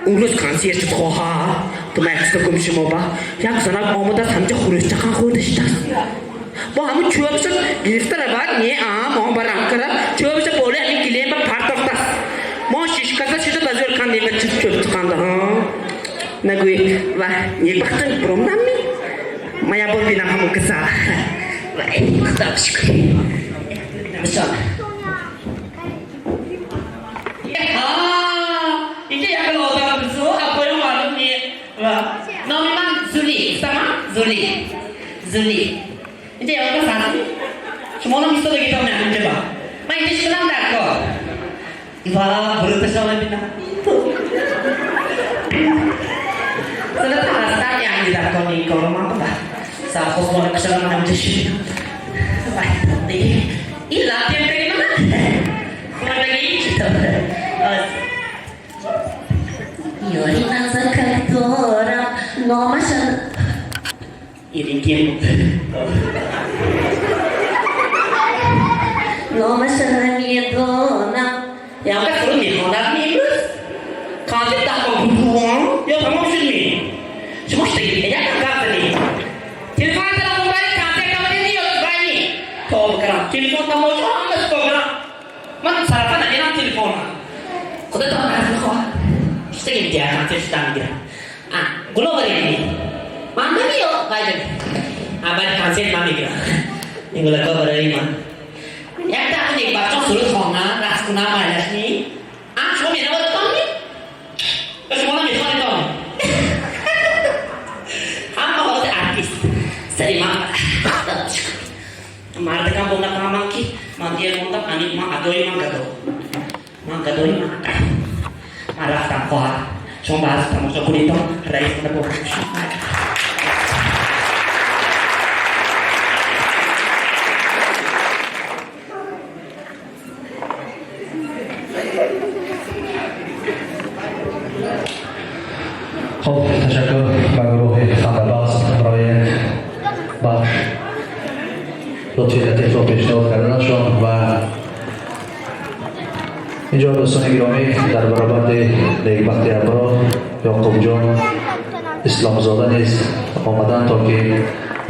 اون روز کنسیرت شد خواه تو مکستا کم شما با یک زنک آمده است همجا خوریش چکن خوردشت است با همون چوب شد گرفته رو باید نیه ما برم کرد چوب شد بوله همین گلیم با پرتافت است ما شیش کسا شده بزرگ کندیم به چوب چکنده نگوی و یک وقت برام نمی ما یا بار بینم همون کسا و خدا بشکر بسان اینجا یک آدم بزو اپایم معلوم نیه و نامی من زولی سما زولی اینجا یک آدم سازی شما نمی ساده گیتام نه اینجا با من اینجا شدم در کار و برو تشاوه بینم سلام هستم یعنی در کار این کارو من بودم سرخوز مال کشلم من همینجا شدیم باید دیگه این لطیم بگیم من خونه بگه این چی تو یاری نظر که دارم نامشن ایرینگیم نامشن نمیدانم یا که فرو میخواندم نیمروز کانسیت دقا بودوان یا تمام شد می شما شده گیده یک کار دنی تلفن تلفن باری کانسیت کماری نیاد بانی تو بکرم تلفن تمام شد هم بس بکرم من صرفا ندینم تلفن خدا تو نرز بخواه شده گیده یک کانسیت شدن میگیرم گلو بری من نمیو باید باید کانسیت من میگیرم این گلو برای من یک دفعه یک بچه سرود خوانم رقص کنم مایلشنی شما میره باید کنی؟ یا شما نمیخوانی کنی؟ هم با حالت ارتیست سری من مردم بوده فهمم که من دیر مونده پنی من ادوی من گدوی من رفتم خواهر شما به از تماشا کنید تا رئیس من بود خب تشکر به گروه خنده‌باز برای بخش لطفی لطیف رو پیشنهاد کردنشون و اینجا دوستان گرامی در برابر نیکبخت ابرار یعقوب جان اسلام زاده نیز آمدن تا که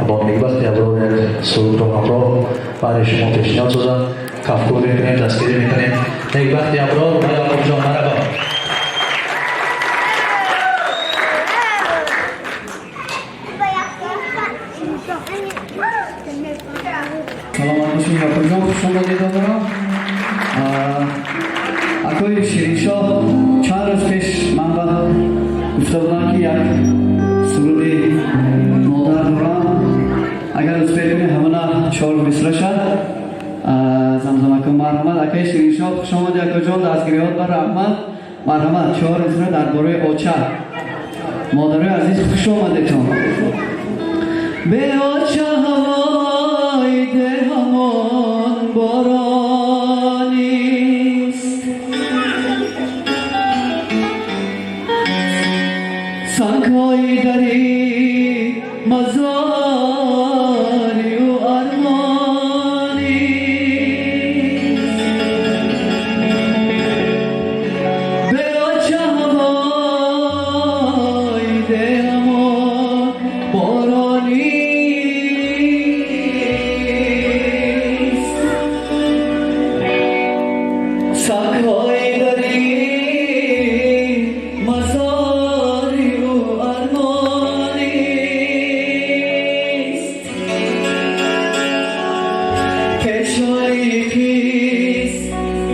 با نیکبخت ابرار سرود رو همراه برای شما پیشنهاد سازند کفکو میکنیم دستگیری میکنیم نیکبخت ابرار و یعقوب جان مرحبا. سلامت باشید یعقوب جان خوش آمدید دارم اکوی شیرین شاه چند روز پیش من گفته بودم که یک سرودی مادر دارم اگر دوست ببینید همه 4 مصرع شد زمزمه کن مرحمت اکوی شیرین شاه خوش آمدید اکوی جان دستگیریات بر رحمت مرحمت 4 مصرع درباره آچه مادر عزیز خوش آمدید جان به آچه هوای ده همان بارانیست سنگ‌های دری مزاری و ارمانیست به آچه هوای ده همان بارانیست سنگ‌های دری مزاری و ارمانیست کشایی خیز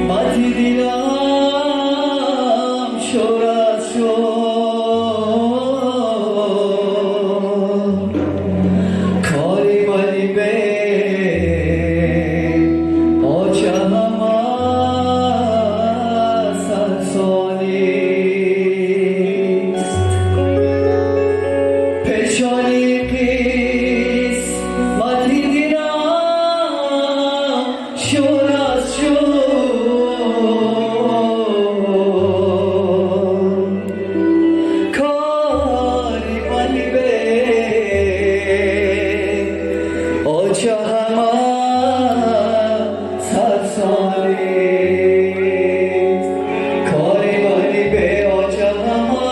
مدی دیدم شور از شور کاری مالی به آچه همه سرسانیست پیشانی قیس مدی دیدم شور از شور کاری مالی به آچه همه سرسانیست کاری مالی به آچه همه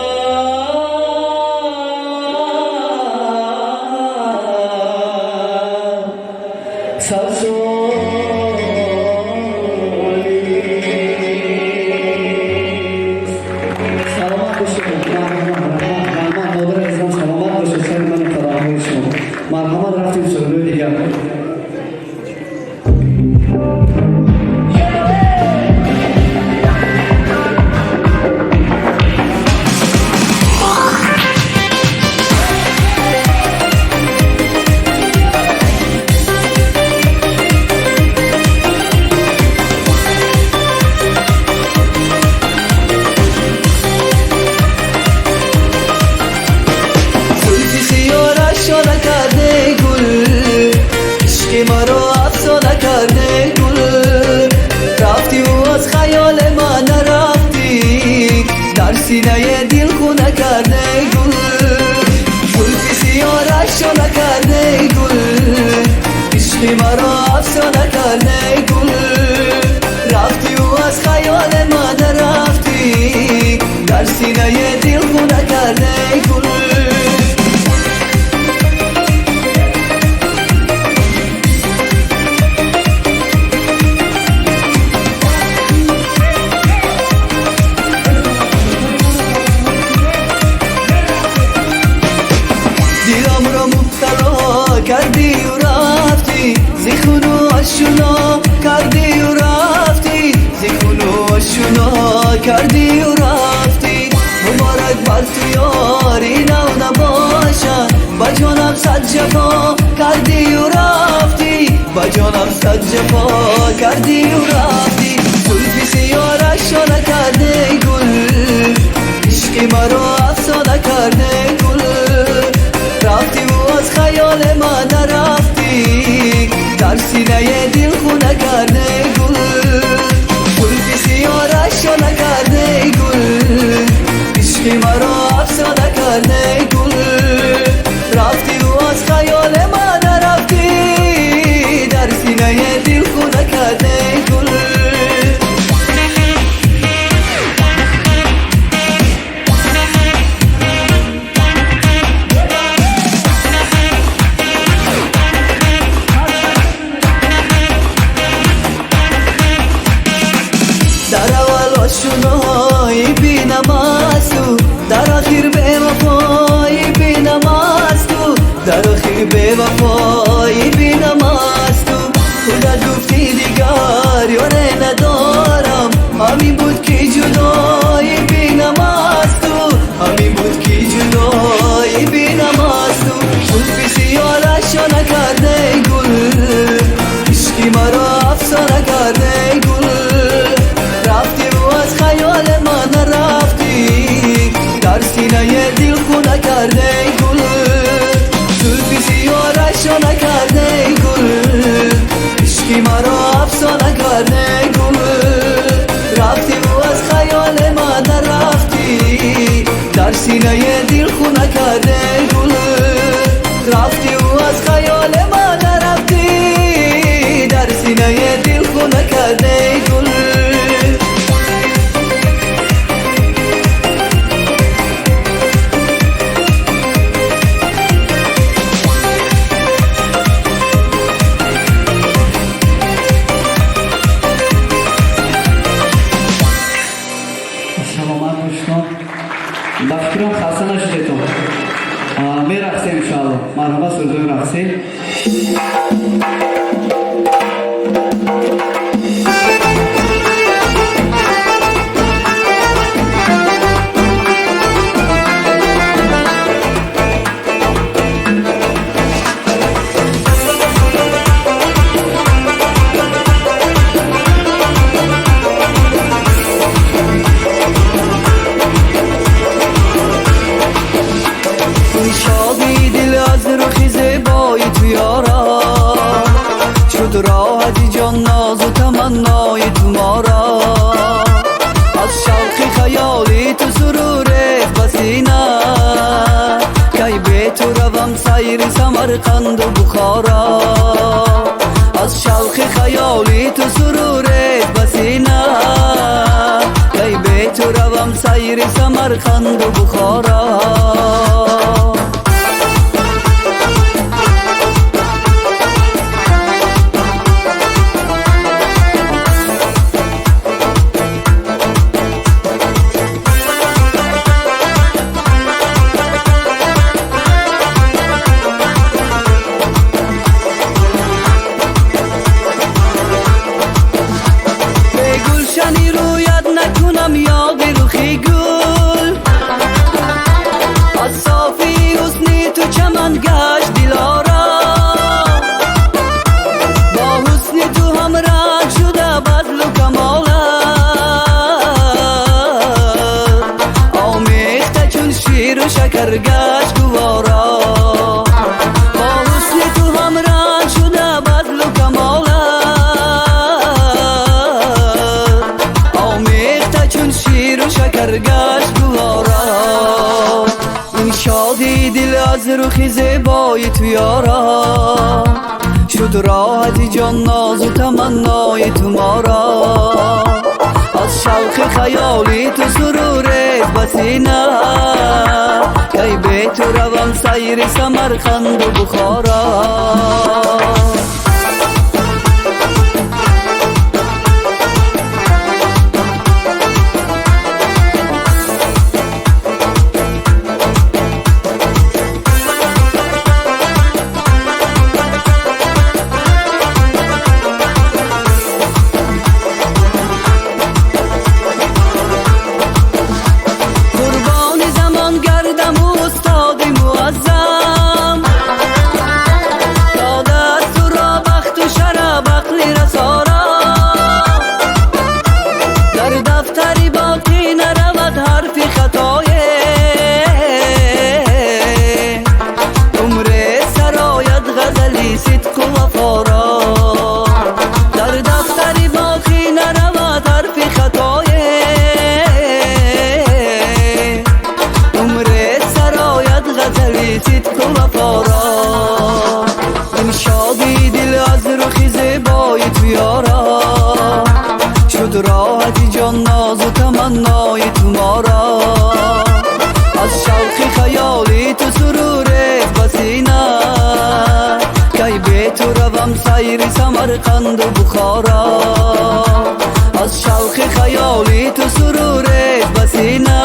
سرسانیست سلامت باشید مرحمت مادر عزیزم سلامت باشید سر من فراهای شما مرحمت رفتیم سرود دیگر زلفی خیارش را نکرده گل عشق مرا افسانه کرده گل رفتی و از خیال من نرفتی در سینه دل خونه کرده گل زلفی خیارش را نکرده گل عشق مرا افسانه کرده گل رفتی و از خیال من نرفتی در سینه دل خونه کرده گل دیرم را مبتلا کردی و رفتی زیخونو آشنا کردی و رفتی زیخونو آشنا کردی و رفتی مبارک بر تو یاری نو نباشد با جانم صد جفا کردی و رفتی با جانم کردی و رفتی زلفی سیارش را نکرده گل عشقی مرا افسانه کرده گل رفتی و از خیال من نرفتی در سینه دل خونه کرده گل زلفی سیارش را نکرده گل عشقی مرا افسانه کرده گل رفتی و از خیال من نرفتی در سینه دل خونه کرده گل در اول آشنایی بینم از تو در آخر به وفایی بینم از تو در آخر به وفایی بینم از تو خودت گفتی دیگر یاره ندارم همین بود که جدایی بینم از تو همین بود که جدایی بینم از تو زلفی سیارش را نکرده گل عشقی مرا افسانه کرده گل رفتی و از خیال من نرفتی در سینه دل خونه کرده گل زلفی سیارش را نکرده گل عشقی مرا افسانه کرده گل رفتی و از خیال من نرفتی در سینه دل خونه کرده گل رفتی و از خیال من نرفتی در سینه دل خونه کرده گل سلامت باشید. دفترم خسته نشدید. میرقصیم انشاءالله. مرحبا سرزوی رقصی. شادی دل از رخی زیبای تو یارا شد راحتی جان ناز و تمنای تو مارا از شوق خیالی تو سرورت بسینه کی به تو روم سیر سمرقند و بخارا از شوق خیالی تو سرورت بسینه کی به تو روم سیر سمرقند و بخارا گلشنی رویت نکنم یاد رخی گل از صافی حسنی تو چمن گشت دلارا با حسنی تو هم رنگ شده بدل و کمالت آمیخته چون شیر و شکر گشت گوارا با حسنی تو هم رنگ شده بدل و کمالت چون شیر و شکر گشت گوارا این شادی دل از رخی زیبای تو یارا شد راحتی جان ناز و تمنای تو مارا از شوق خیالی تو سرورت بسینه کی به تو روم سیر سمرقند و بخارا استاد معظم تا دست را سیر سمرقند و بخارا از شوق خیالی تو سرورت بسینه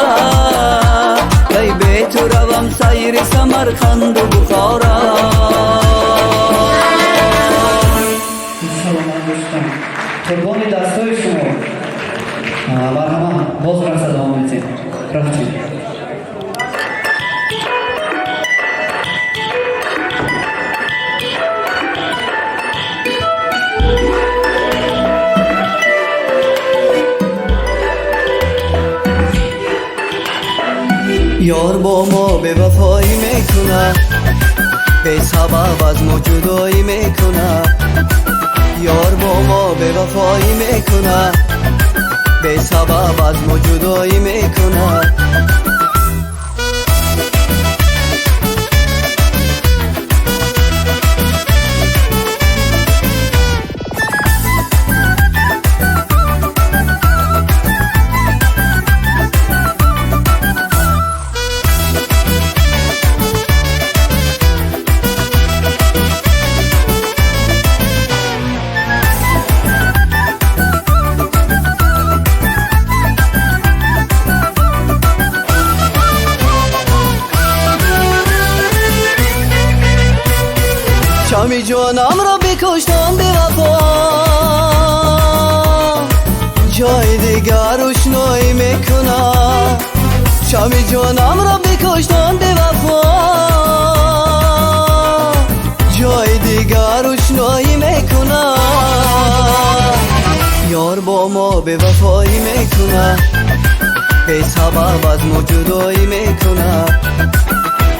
کی به تو روم سیر سمرقند و بخارا سلام دوستان قربان دستای شما مرحبا باز رقص ادامه میدیم رفتیم یار با ما به وفایی میکنه به سبب از ما جدایی میکنه یار با ما به وفایی میکنه به سبب از ما جدایی میکنه شامی جانم را بکشتن به وفا جای دیگر روشنایی میکنه شامی جانم را بکشتن به وفا جای دیگر روشنایی میکنه یار با ما به وفایی میکنه به سبب از ما جدایی میکنه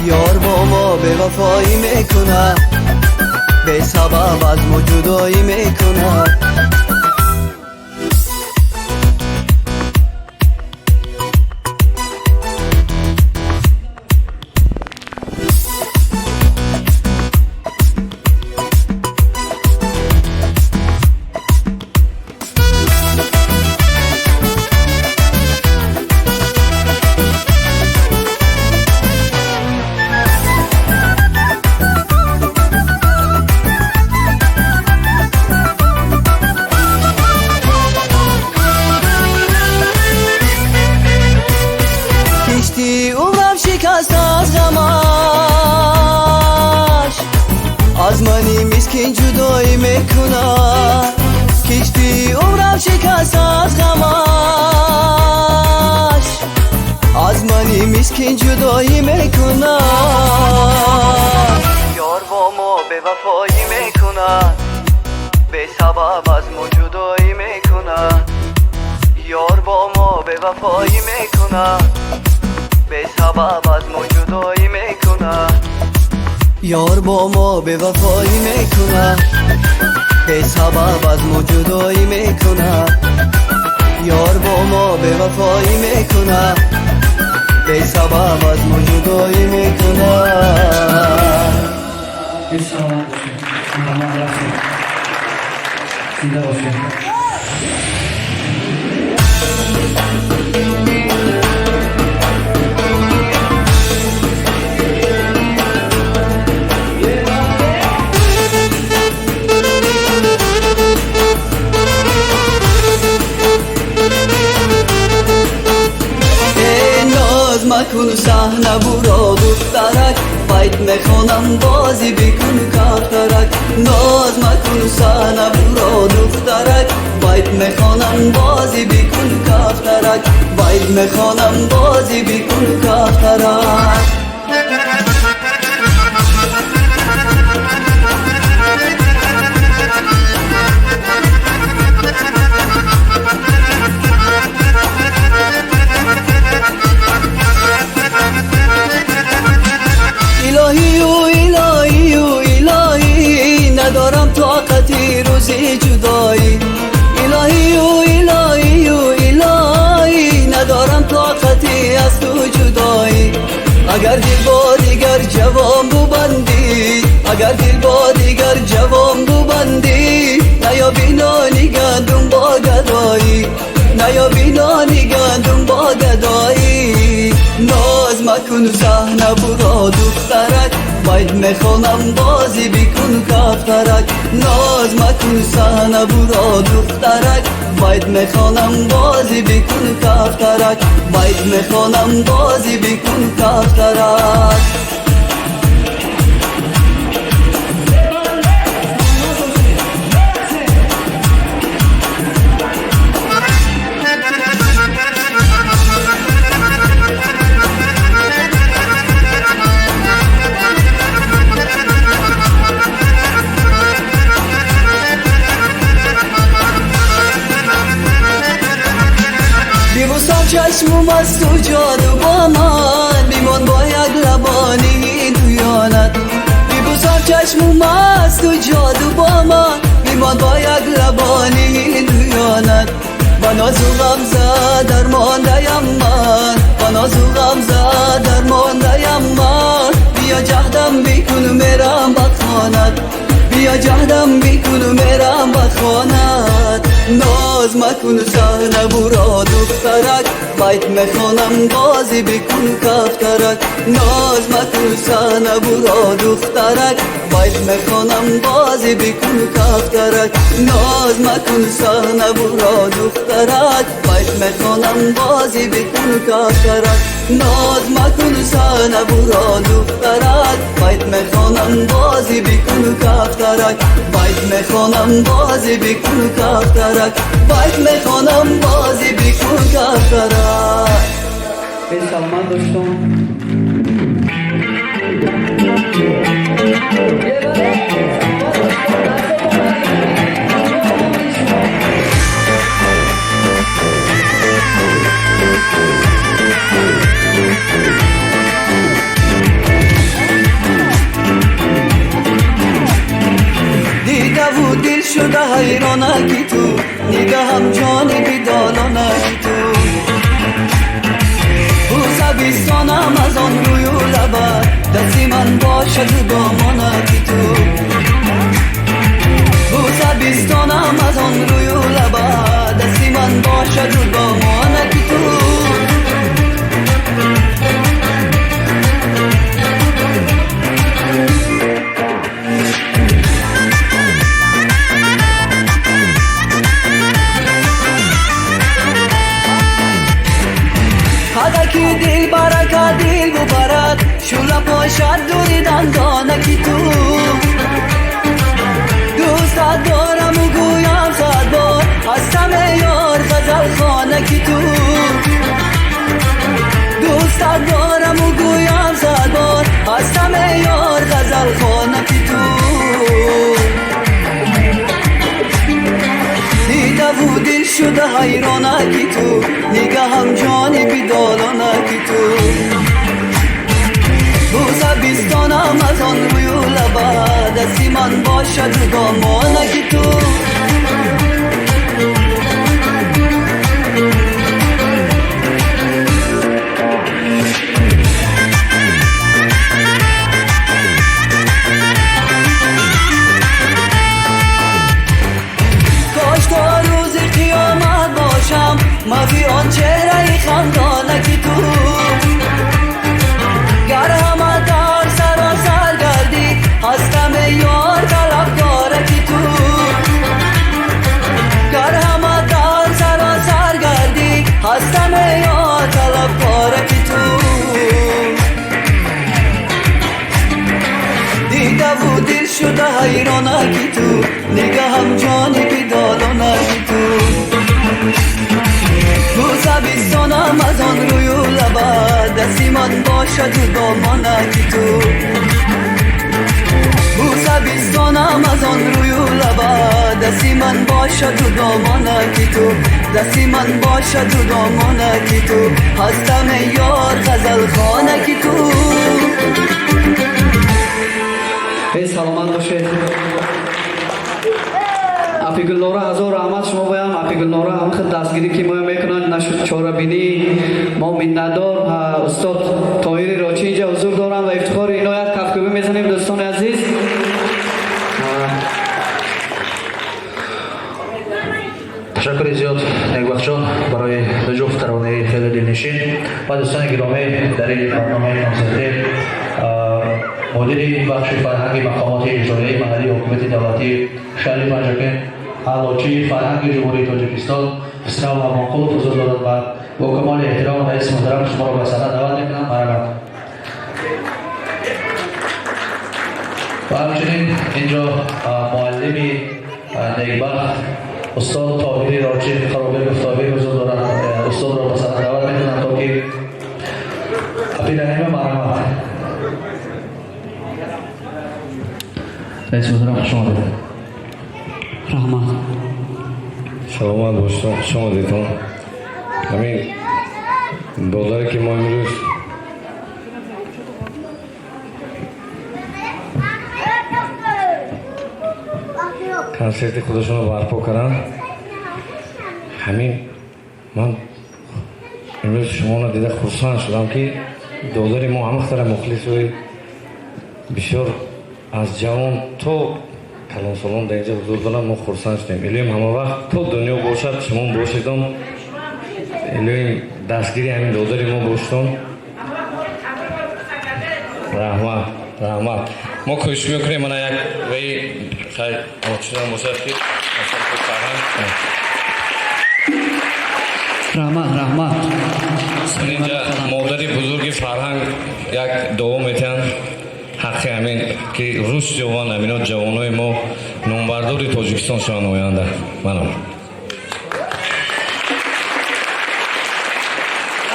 یار با ما به وفایی میکنه به سبب از ما جدایی میکنه عمرم شکست از غمش از منی مسکین جدایی میکنه کشتی عمرم شکست از غمش از منی مسکین جدایی میکنه یار با ما به وفایی میکنه به سبب از ما جدایی میکنه یار با ما به وفایی میکنه به سبب از ما جدایی میکنه یار با ما به وفایی میکنه به سبب از ما جدایی میکنه یار با ما به وفایی میکنه به سبب از ما جدایی میکنه سلام محمد رفت زنده باشید مکن صحنه برا دخترک بیت میخوانم بازی بکن کفترک ناز مکن صحنه برا دخترک بیت میخوانم بازی بکن کفترک بیت میخوانم بازی بکن کفترک الهی ندارم طاقتی روزی جدایی الهی ندارم طاقتی از تو جدایی اگر دل با دیگر جوان ببندی اگر دل با دیگر جوان ببندی نیا بینانی گندم با گدایی نیا بینانی گندم با گدایی ناز مکن صحنه برا دخترک باید میخوانم بازی بکن کفترک ناز مکن صنبورا دخترک باید میخوانم بازی بکن کفترک باید میخوانم بازی بکن کفترک بیبوسم چشمم از تو جادو با من بیمان با یک لبانی دویانت بیبوسم چشمم از تو جادو با من بیمان با یک لبانی دویانت با ناز و غمزه درمانده‌ام من با ناز و غمزه درمانده‌ام من بیا جهدم بکن و میرم بخوانت بیا جهدم بکن و میرم بخوانت ناز مکن صنبورا دخترک باید میخوانم بازی بکن کفترک ناز مکن صنبورا دخترک باید میخوانم بازی بکن کفترک ناز مکن صنبورا دخترک باید میخوانم بازی بکن کفترک ناز مکن صنبورا دخترک باید میخوانم بازی بکن کفترک باید میخوانم بازی بکن کفترک باید میخوانم بازی بکن کفترک ای سلامت دوستان دیده و دل شده حیرانکی تو نگاهم جانبی دالانکی تو بیستانم از آن روی و لبت دستی من باشد و دامانکی تو بوسه بیستانم از آن روی و لبت دستی من باشد و دامانکی تو که دل برکت دل ببرد شوله پاشد دوری دندانکی تو دوستت دارم و گویم صد بار هستم یار غزل خانکی تو دوستت دارم و گویم صد بار هستم یار غزل خانکی تو دیده و دل شده حیرانکی تو نگاهم جانبی دالانکی تو بوسه بیستانم از آن روی و لبت دستی من باشد و دامانکی تو مفی آن چهره خندانکی تو گر همه در سراسر گردی هستم یار طلبکارکی تو گر همه در سراسر گردی هستم یار طلبکارکی تو دیده و دل شده حیرانکی تو نگاهم جانبی دالانکی تو بوسه بیستانم از آن روی و لبت دستی من باشد و دامانکی تو بوسه بیستانم از آن روی و لبت دستی من باشد و دامانکی تو دستی من باشد و دامانکی تو هستم یار غزل خانکی تو ای سلامت باشید اپی گلنورا هزار رحمت شما بایم اپی گلنورا همه خود دستگیری که ما میکنن نشد چاره بینی ما منتدار استاد طاهری راچی اینجا حضور دارم و افتخار عنایت کفکوبی میزنیم دوستان عزیز تشکر زیاد نیکبخت جان برای جفت ترانه خیلی دلنشین و دوستان گرامی در این برنامه نامزدی مدیر بخش فرهنگ مقامات اجرایی محلی حکومت دولتی شهر پنجکن اعلاچی فرهنگ جمهوری تاجیکستان اسلام و مقام حضور دارد و با کمال احترام رئیس محترم شما را به صحنه دعوت میکنم. مرحبا. و همچنین اینجا معلمی نیکبخت استاد طاهری راجی خرابه گفتابی حضور دارند. استاد را به صحنه دعوت میکنم تا که اپیدنیم مرحبا. رئیس محترم خوش آمدید. رحمت سلامت باشید. خوش آمدید. همین بازاری که ما امروز کنسرت خودشون رو برپا کردن، همین من امروز شما رو دیده خرسند شدم که دادار ما همه خطر مخلص و بسیار از جوان تا کلان سالان در اینجا حضور دارم. ما خرسند شدیم. الهیم همه وقت تا دنیا باشد شما باشیدم. الهیم دستگیری همین دادار ما باشتون. رحمت ما کوشش میکنیم من یک وی خیلی آموزشان باشد که رحمت اینجا مادری بزرگی فرهنگ یک دعا میتن حقی همین که روش جوان همین جوانای ما نامبرداری تاجیکستان شدن آینده. منم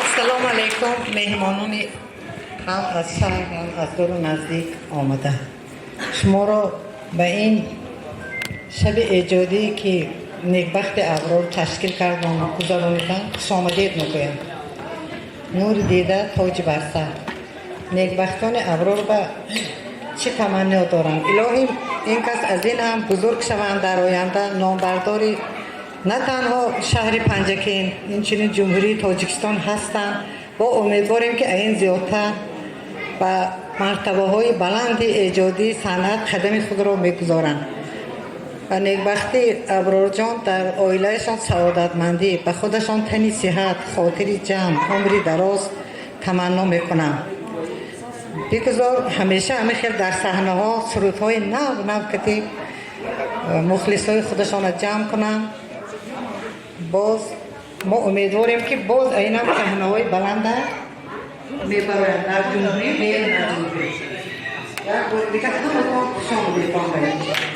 السلام علیکم. مهمانان هم از شهر هم از دور و نزدیک آمده شما را به این شب ایجادی که نیکبخت ابرار تشکیل کردن و گذراندن خوش آمدید میگویم. نور دیده تاج بر سر. نیکبختان ابرار به چه تمنا دارند؟ الهی این کس از این هم بزرگ شوند در آینده، نامبرداری نه تنها شهر پنجکین این جمهوری تاجیکستان هستند. با امیدواریم که این زیادتر و مرتبه های بلند ایجادی صنعت قدم خود را میگذارند و نیکبختی ابرار جان در عائلهشان سعادتمندی به خودشان تنی صحت، خاطری جمع، عمری دراز تمنا میکنم. بگذار همیشه خیلی در صحنه ها سرودهای نو کتی مخلص های خودشان را جمع کنند. باز ما امیدواریم که باز این هم صحنه های بلنده میبرند در جمهوری غیر جمهوری. یک بار دیگه همه کار شما دیدان باید.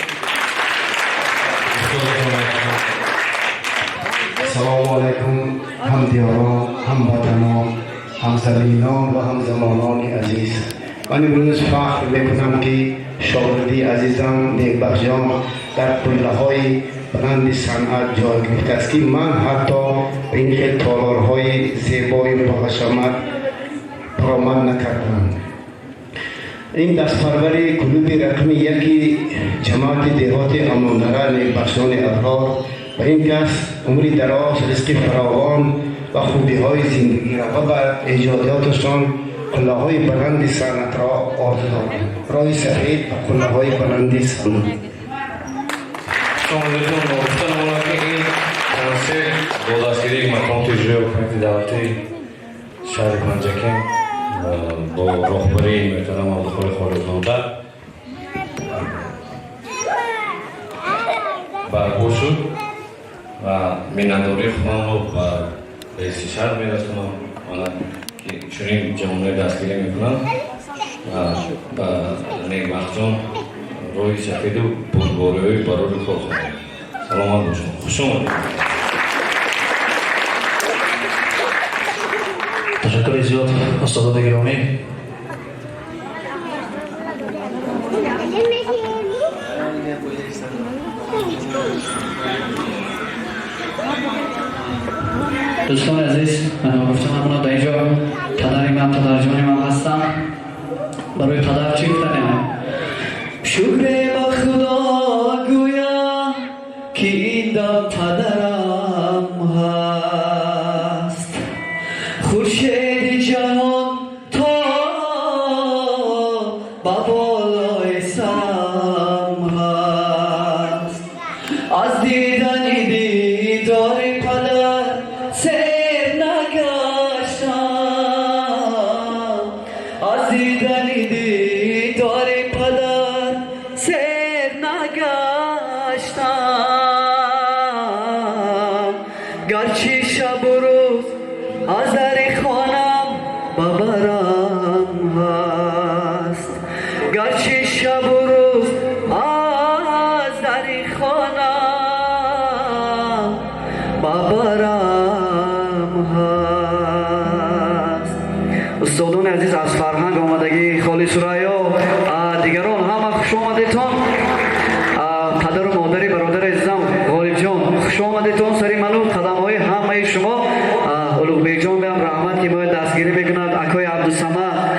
سلام علیکم همدیاران، هموطنان، همزمینان و همزمانان عزیز. من امروز فخر میکنم که شاگردی عزیزم نیکبخت جان در پله‌های بلند صنعت جای گرفته است که من حتی به این خیلی تالارهای زیبای پرحشمت پرآمد نکردم. این دستپروری کلوب رقم یکی جماعت دهات امانداره نیکبختان ابرار و این کس عمری دراز، رزق فراوان و خوبی های زندگی را و بر ایجاداتشان کلاهای بلند صنعت را آرزو دارم. راه سفید و کلاهای بلند صنعت. شما دیدون گفتن اونا که این کنسرت با دستگیری مقام اجرایی حکومت دولتی شهر پنجکن با راهبری محترم عبدالخالق خالق‌زاده برپا شد و مینداری خودم رو به رئیس شهر میرسونم که چنین جوانای دستگیری میکنم و نیکبخت جان روی سفید و بزرگواری برای کار خواهد. سلامت باشم. خوش آمدید. تشکر زیاد استادان گرامی. دوستان عزیز، گفتم همونا در اینجا پدر من، پدر جان من هستم. برای پدر چی کنیم؟ شکر با خدا گویم که این دم پدرم هست. خورشید جهان تا با بالای سرم هست. از دیدن دیدار پدر سیر نگشتم. از دیدن دیدار گرچه شب و روز از در خانم ببرم هست گرچه شب و روز از در خانم ببرم هست. استادان عزیز از فرهنگ آمدگی خالی سریا دیگران همه خوش آمدیتان. پدر و مادری برادر عزیزم غالب جان خوش آمدیتان. سری ملو قدم های همه شما. اولوغ بیگ جان بهم رحمت که باید دستگیری بکند. اکای عبدالصمد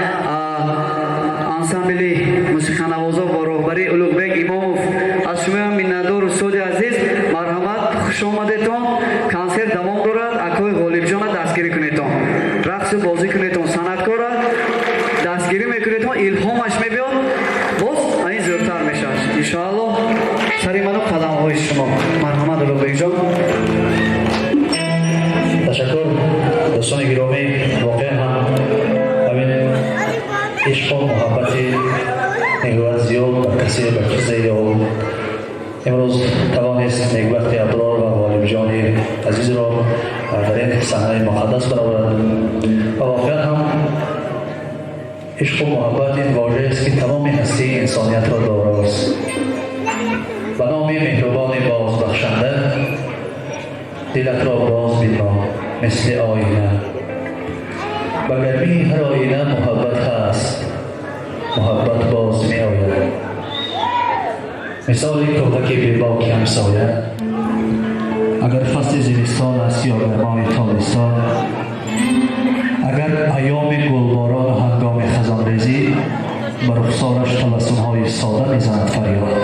انسامبلی موسیقی نوازا با راهبری اولوغ بیگ اماموف از شما هم منتدار استاد عزیز مرحمت خوش آمدیتان. کنسرت دوام دارد. اکای غالب جان دستگیری کنیتان رقص و بازی کنیتان صنعتکار دستگیری میکنیتان الهامش میبیاد باز این زیادتر میشه انشاءالله. سری منو قدم های شما مرحمت اولوغ بیگ جان. تشکر دوستان گرامی. واقعا هم همین عشق و محبت نیکوان زیاد بر کسی برکزه و امروز توانست نیکبخت ابرار و غالب جان عزیز را در این صحنه مقدس برآورد و واقعا هم عشق و محبت این واژه است که تمام هستی انسانیت را داراست. به نام مهربان بازبخشنده دلت را باز بینما مثل آینه. به گرمی هر آینه محبت هست. محبت باز می آید. مثال کودک بی‌باک همسایه. اگر فصل زمستان است یا گرمای تابستان، اگر ایام گلباران و هنگام خزانریزی بر رخسارش تبسم‌های ساده می‌زند فریاد.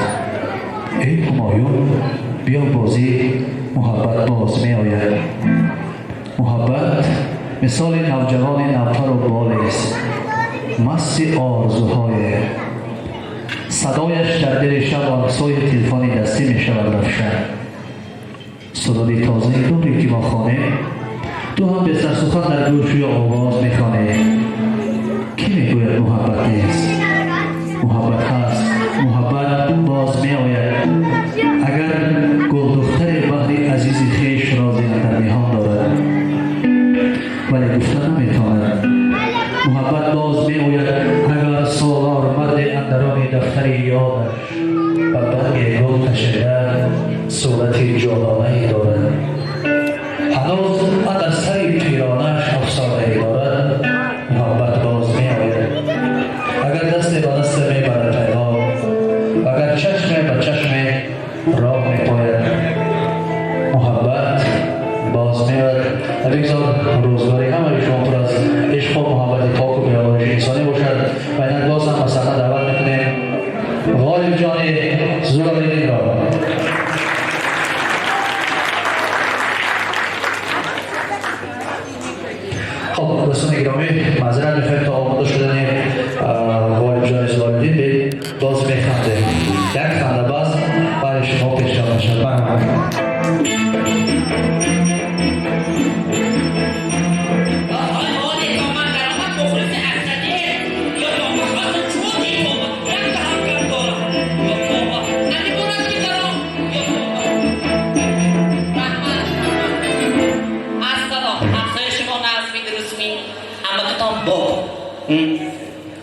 ای همایون بیا بازی محبت باز می آید. محبت مثال نوجوان نوپر و بال است مست آرزوهای صدایش در دل شب آنسای تلفن دستی می شود روشن. صدای تازه داری که ما خانه تو هم به سرسخن در گوشوی آواز می خوانه. کی می گوید محبت نیست؟ محبت هست. محبت باز می آید. اگر گل دختر بحری عزیز خیش رازی در میهان دارد ولی گفتن نمیتواند. محبت باز می آید اگر سالار مرد اندران دفتر یادش و برگ گل کشیده صورت جانانه دارد. هنوز در سر پیرانش افسانه دارد. محبت باز می آید اگر دست به دست می برد پیغام اگر چشم به چشم راه می پاید. محبت باز می آید. بگذار روزگاری همه شما پر از عشق و محبت پاک و بی‌آلایش انسانی باشد و اینک باز هم مثلا دعوت میکنیم غالب جان زورالدین را. خب دوستان گرامی معذرت میخوایم تا آماده شدن غالب جان زورالدین باز میخندیم. یک خنده باز برای شما پیشنهاد شد.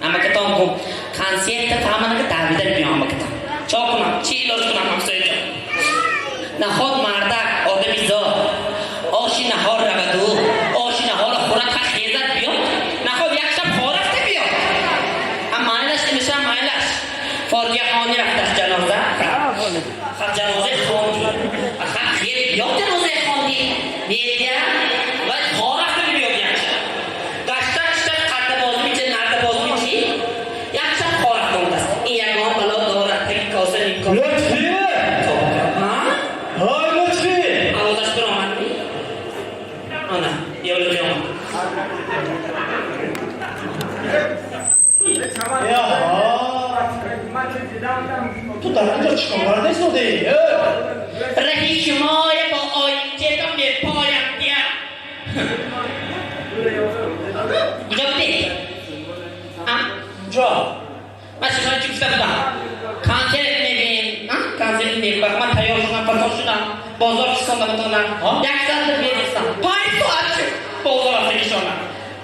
اما کتاب کو کنسرت تمام که دعوت بیام کتاب چا کنم چی علاج کنم همسایه جان نخواد مردک آدمی زاد آشی نهار رود و آشی نهار خورد خیزت بیاد نخواد یک شب خورفته بیاد اما معنیش میشه معنیش فارجه خانی رفت از جنازه خب جنازه خان جون خب خیر بیاد جنازه خانی بیدیا ولی خورفته بیاد یک شب لطفی! های لطفی! آوازش برام هنگی؟ آنه یه ولو بیام تو در اینجا چکار کرده سودی؟ رهی شمای با آینچه تا به پایم دیا کجا بودی؟ جا من شما چی گفته بودم؟ کنسرت میبین کنسرت میبین من تیار شدم پسا شدم بازار چی سامد دونم یک ساعت بیرستم 5 ساعت چی بازار از ایشانم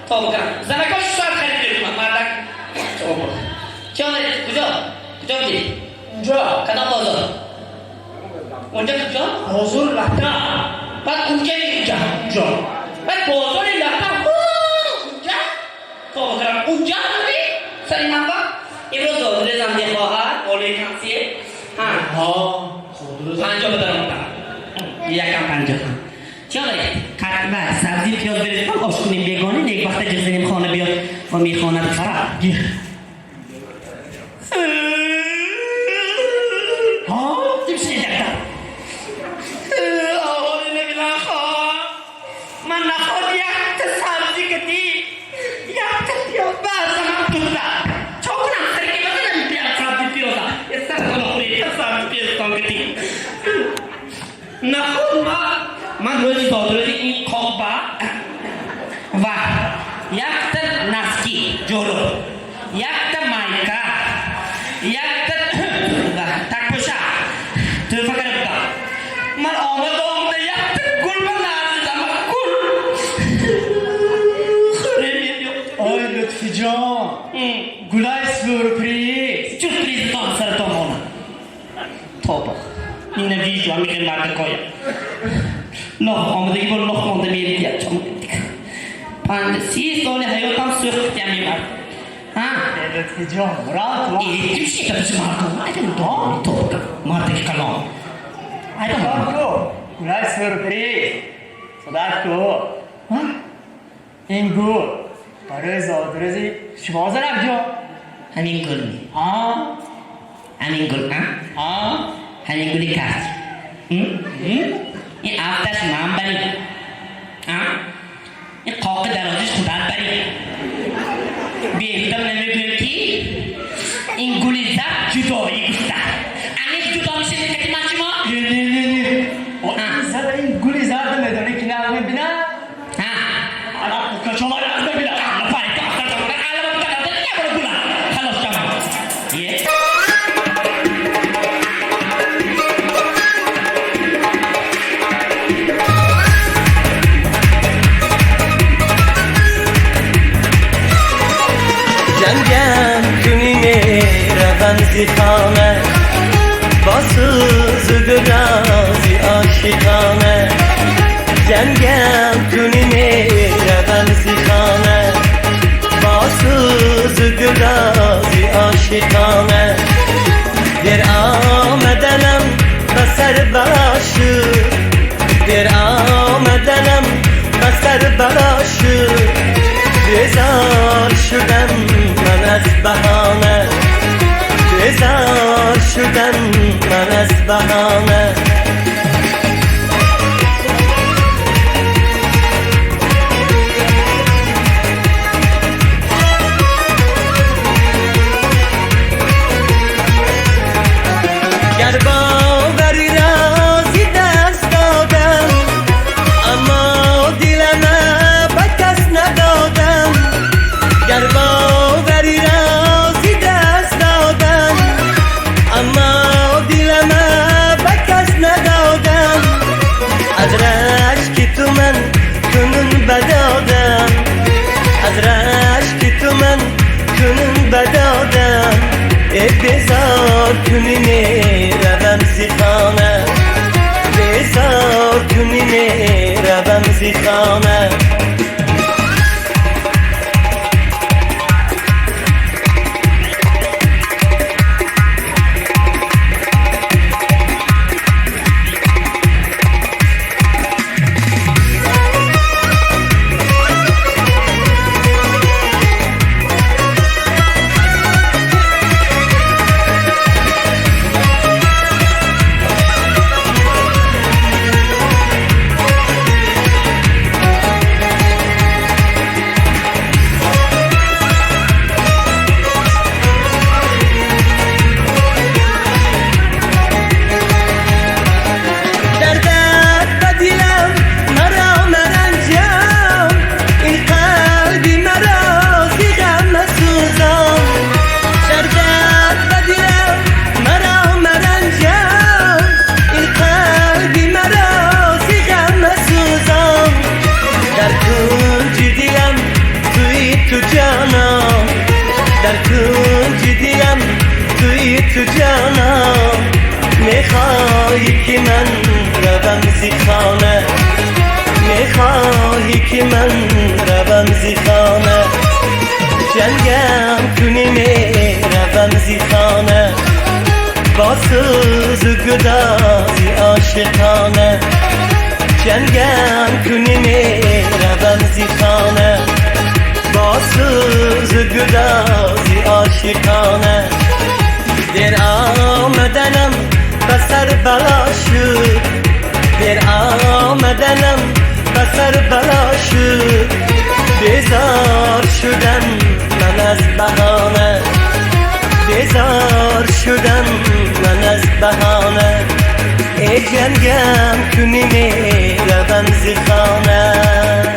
تا بکنم زنکاش ساعت خرید بیرم مردک چی آنه کجا بودی؟ اونجا کدام بازار؟ اونجا کجا؟ بازار لحکه بعد اونجا اونجا بعد بازار لحکه اونجا تا بکنم اونجا بودی؟ سری من با امروز دادره زنده خواهد بالای کنسیه پنجا بدارم یکم 50 چیاله قطبه سبزی پیاز بریزیم آش کنیم بیگانه نیک وقت جزینیم خانه بیاد و میخواند خراب گیر دیمشنی دکتر آوالی نبیدن خواه من نخواد یک تا سبزی کتی یک تا پیاز بازم هم دوزه چو کنم سرکی بزنم پیاز سبزی پیازه یه سر کنم خوری یک سبزی پیاز کتی نخود من روزی دادروزی این خوابه و یک تا نسکی جلو یک تا مایکا یک تا تکپوشا تو فکر بودم من آمده یک تا گل من نازیدم گل خیلی بیاد آی لطفی جان گلای سورپریز سورپریز تان سرتان مانم توبه این ویژو هم میخواه مرد کایم لخ آمدگی با لخ مانده میری دیگر چون 30 سال حیاتم سختی هم میمرد لطفی جان مراد این چی که بچه مردم ایدن دام تو بکن مردک کلام ایدن کو گلای سورپریز صدات کو این گل برای زادروزی شما زنم جان همین گل می همین گل همین گلی کار این آفتش من بری این قاق درازش خودت بری بیهیدم نمیگویم که این گلی زد جدایی گسته انیش جدا میشه نکتی من شما؟ نه زد این گلی زرد میدونی که نه ببینم حالا شما از ببینم پای که افتر شما الان بکنم نبرو گلم خلاص شما یه جنگم کنی میروم زی خانه با سوز و درازی عاشقانه جنگم کنی میروم زی خانه با سوز و درازی عاشقانه در آمدنم بسر بلاشو در آمدنم بسر بلاشو بیزار شدم من از بهانه بیزار شدم من از بهانه گر باوری رازی دست دادم اما دلم به کس ندادم گر باوری رازی دست دادم اما دلم به کس ندادم از رشک تو من کنون بدادم از رشک تو من کنون بدادم بیزار کنی میروم زی خانه بیزار کنی میروم زی خانه میخواهی که من روم زی خانه میخواهی که من روم زی خانه جنگم کنی میروم زی خانه با سوز و گدازی عاشقانه جنگم کنی میروم زی خانه با سوز و گدازی عاشقانه در آمدنم بسر بلا شد در آمدنم بسر بلا شد بیزار شدم من از بهانه بیزار شدم من از بهانه ای جنگم کنی میروم زی خانه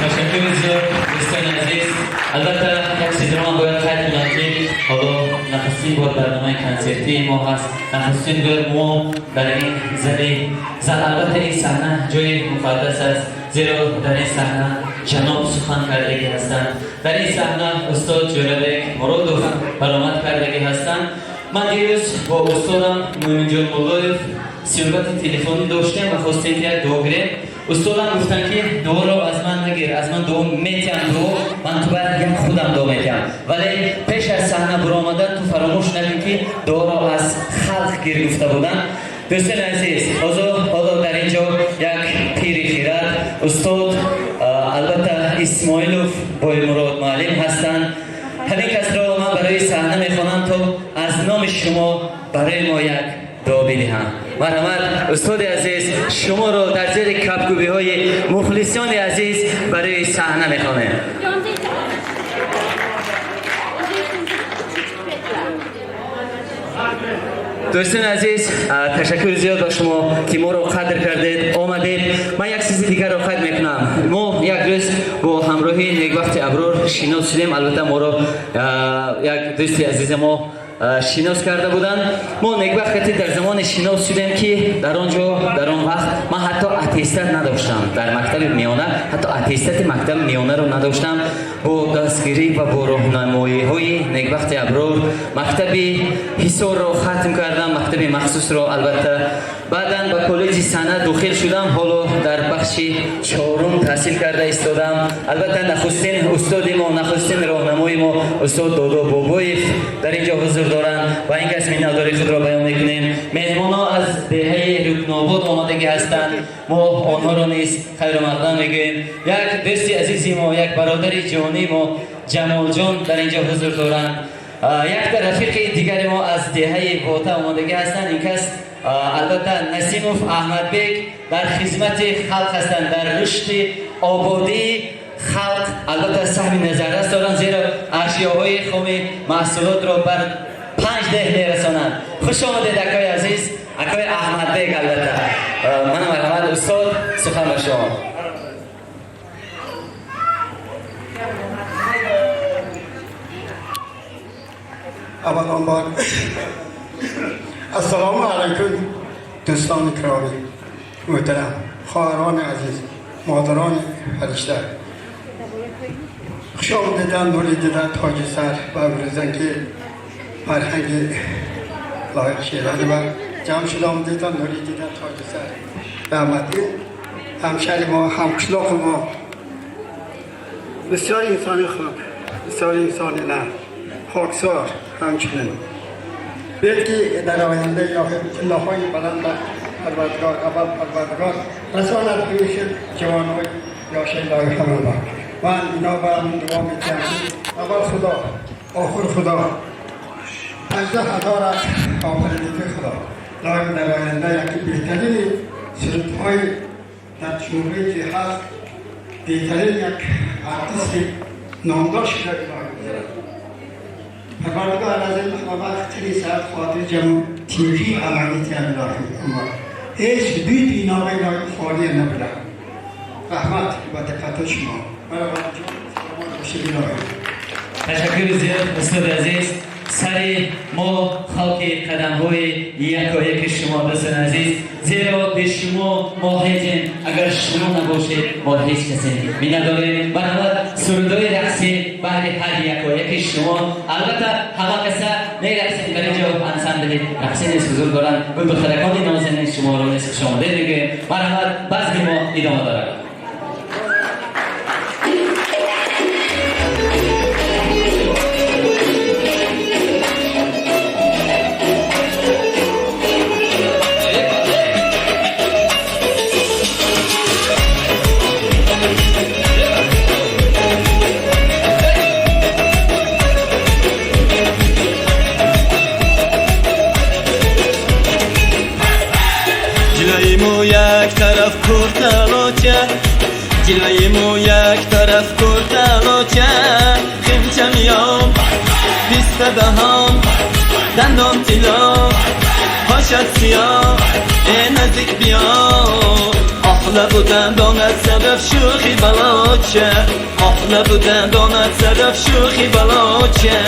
تشکر زیاد دوستان عزیز. البته یک چیز رو من باید خیلی کنم که حالا نخستین بار برنامه کنسرتی ما هست. نخستین بار ما در این زده البته این صحنه جای مقدس است، زیرا در این صحنه جناب سخن کردگی هستند. در این صحنه استاد جلالک مرادوف برآمد کردگی هستند. من دیروز با استادم مومن جان مولایف صحبت تلفنی داشتم و خواستیم که یک دعا گیریم. استادم گفتن که دعا را از من نگیر، از من دعا میتیم دعا، من تو باید یک خودم دعا میتیم، ولی پیش از صحنه برآمدن تو فراموش نکن که دعا را از خلق گیر گفته بودن. دوستان عزیز، حالا در اینجا یک پیر خیرات استاد البته اسماعیلوف بای مراد معلم هستند. همین کس را من برای صحنه میخوانم تا از نام شما برای ما یک دعا بدهم. مرحمت استاد عزیز، شما را در زیر کپکوبی های مخلصان عزیز برای صحنه میخوانم. دوستان عزیز، تشکر زیاد به شما که ما رو قدر کردید آمدید. من یک چیز دیگر رو خواهد میکنم. ما یک روز با همراهی نیکبخت ابرار شناس شدیم. البته ما رو یک دوست عزیز ما шинос карда буданд. мо некбахти дар замоне шинос шудем ки дар он ҷо дар он вақт ман ҳатто аттестат надоштам. Дар мактаби миёна ҳатто аттестати мактаби миёнаро надоштам. бо дастгирӣ ва бо роҳнамоиҳои некбахти аброр мактаби ҳисорро хатм кардам, мактаби махсусро албатта. баъдан ба коллеҷи санъат дохил шудам. ҳоло дар бахши 4 таҳсил карда истодам. албатта нахустин устоди мо, нахустин роҳнамои мо устод додо бобоев дар ин ҷо ҳузур доранд ва ин гас миннатдории худро баён мекунем. меҳмонон аз деҳаи рукнобод омадагӣ ҳастанд. мо онҳоро низ хайрумақдам мегӯем. як дӯсти азизи мо, як бародари ҷонӣ мо ҷамолҷон дар ин ҷо ҳузур доранд. як рафиқи дигари мо аз деҳаи вота омадагӣ ҳастанд. ин кас албатта Насимов Аҳмадбек дар хизмати халқ ҳастанд, дар рушди ободии халқ албатта саҳми назаррас доранд, зеро ашёҳои хуми маҳсулотро бар 5 деҳ мерасонанд. хуш омадед акои азиз, акои Аҳмадбек. албатта манам марҳамат устод, сухан ба шумо. avvalambor assalomu alaykum do'stoni kiromi, muhtaram xo'aroni aziz, modaroni farishta. xush omadidan nuridida toji sar va birizanki farhangi loyiq she'rlari va jamshid omadidan nuridida toji sar. rahmatli hamsharimo, hamqishloqimo, bisyor insoni xo'p, bisyor insoni na خاکسار همچنین بلکه در آینده الله‌های بلند پروردگار اول پروردگار رساند پیش جوان‌های یا شیدای همه من اینا برامون دعا می‌کنم. اول خدا، آخر خدا، 18,000 از آفرینش خدا. لایم در آینده یکی بهترین سرودهای در جمهوری که هست، بهترین یک آرتیست نامدار شده لایم پروردگار از این وقتی ساعت خاطر جمع تیوی عملی کرده اما هیچ دوی دینامه را خالی نبوده. رحمت و دقت شما. تشکر زیاد استاد عزیز. سر ما خاک قدم‌های یکایک شما دوستان عزیز، زیرا به شما ما هیچیم، اگر شما نباشید ما هیچ کسی می‌نداریم. بنابر سرودهای رقصی بهر هر یکایک شما، البته همه کسا می‌رقصید در اینجا انسمبل رقصی نیست حضور دارند. گل دخترکان نازنین شما رو نیست خوش آمدید میگویم. بنابر بزم ما ادامه دارد. جلوی مو یک طرف کرتلاچه خیمچه میام بیست دهم دندان تیلا پاشت سیاه نزدیک بیا آخلا بودن دانت سبب شوخی بلاچه آخلا بودن دانت سبب شوخی بلاچه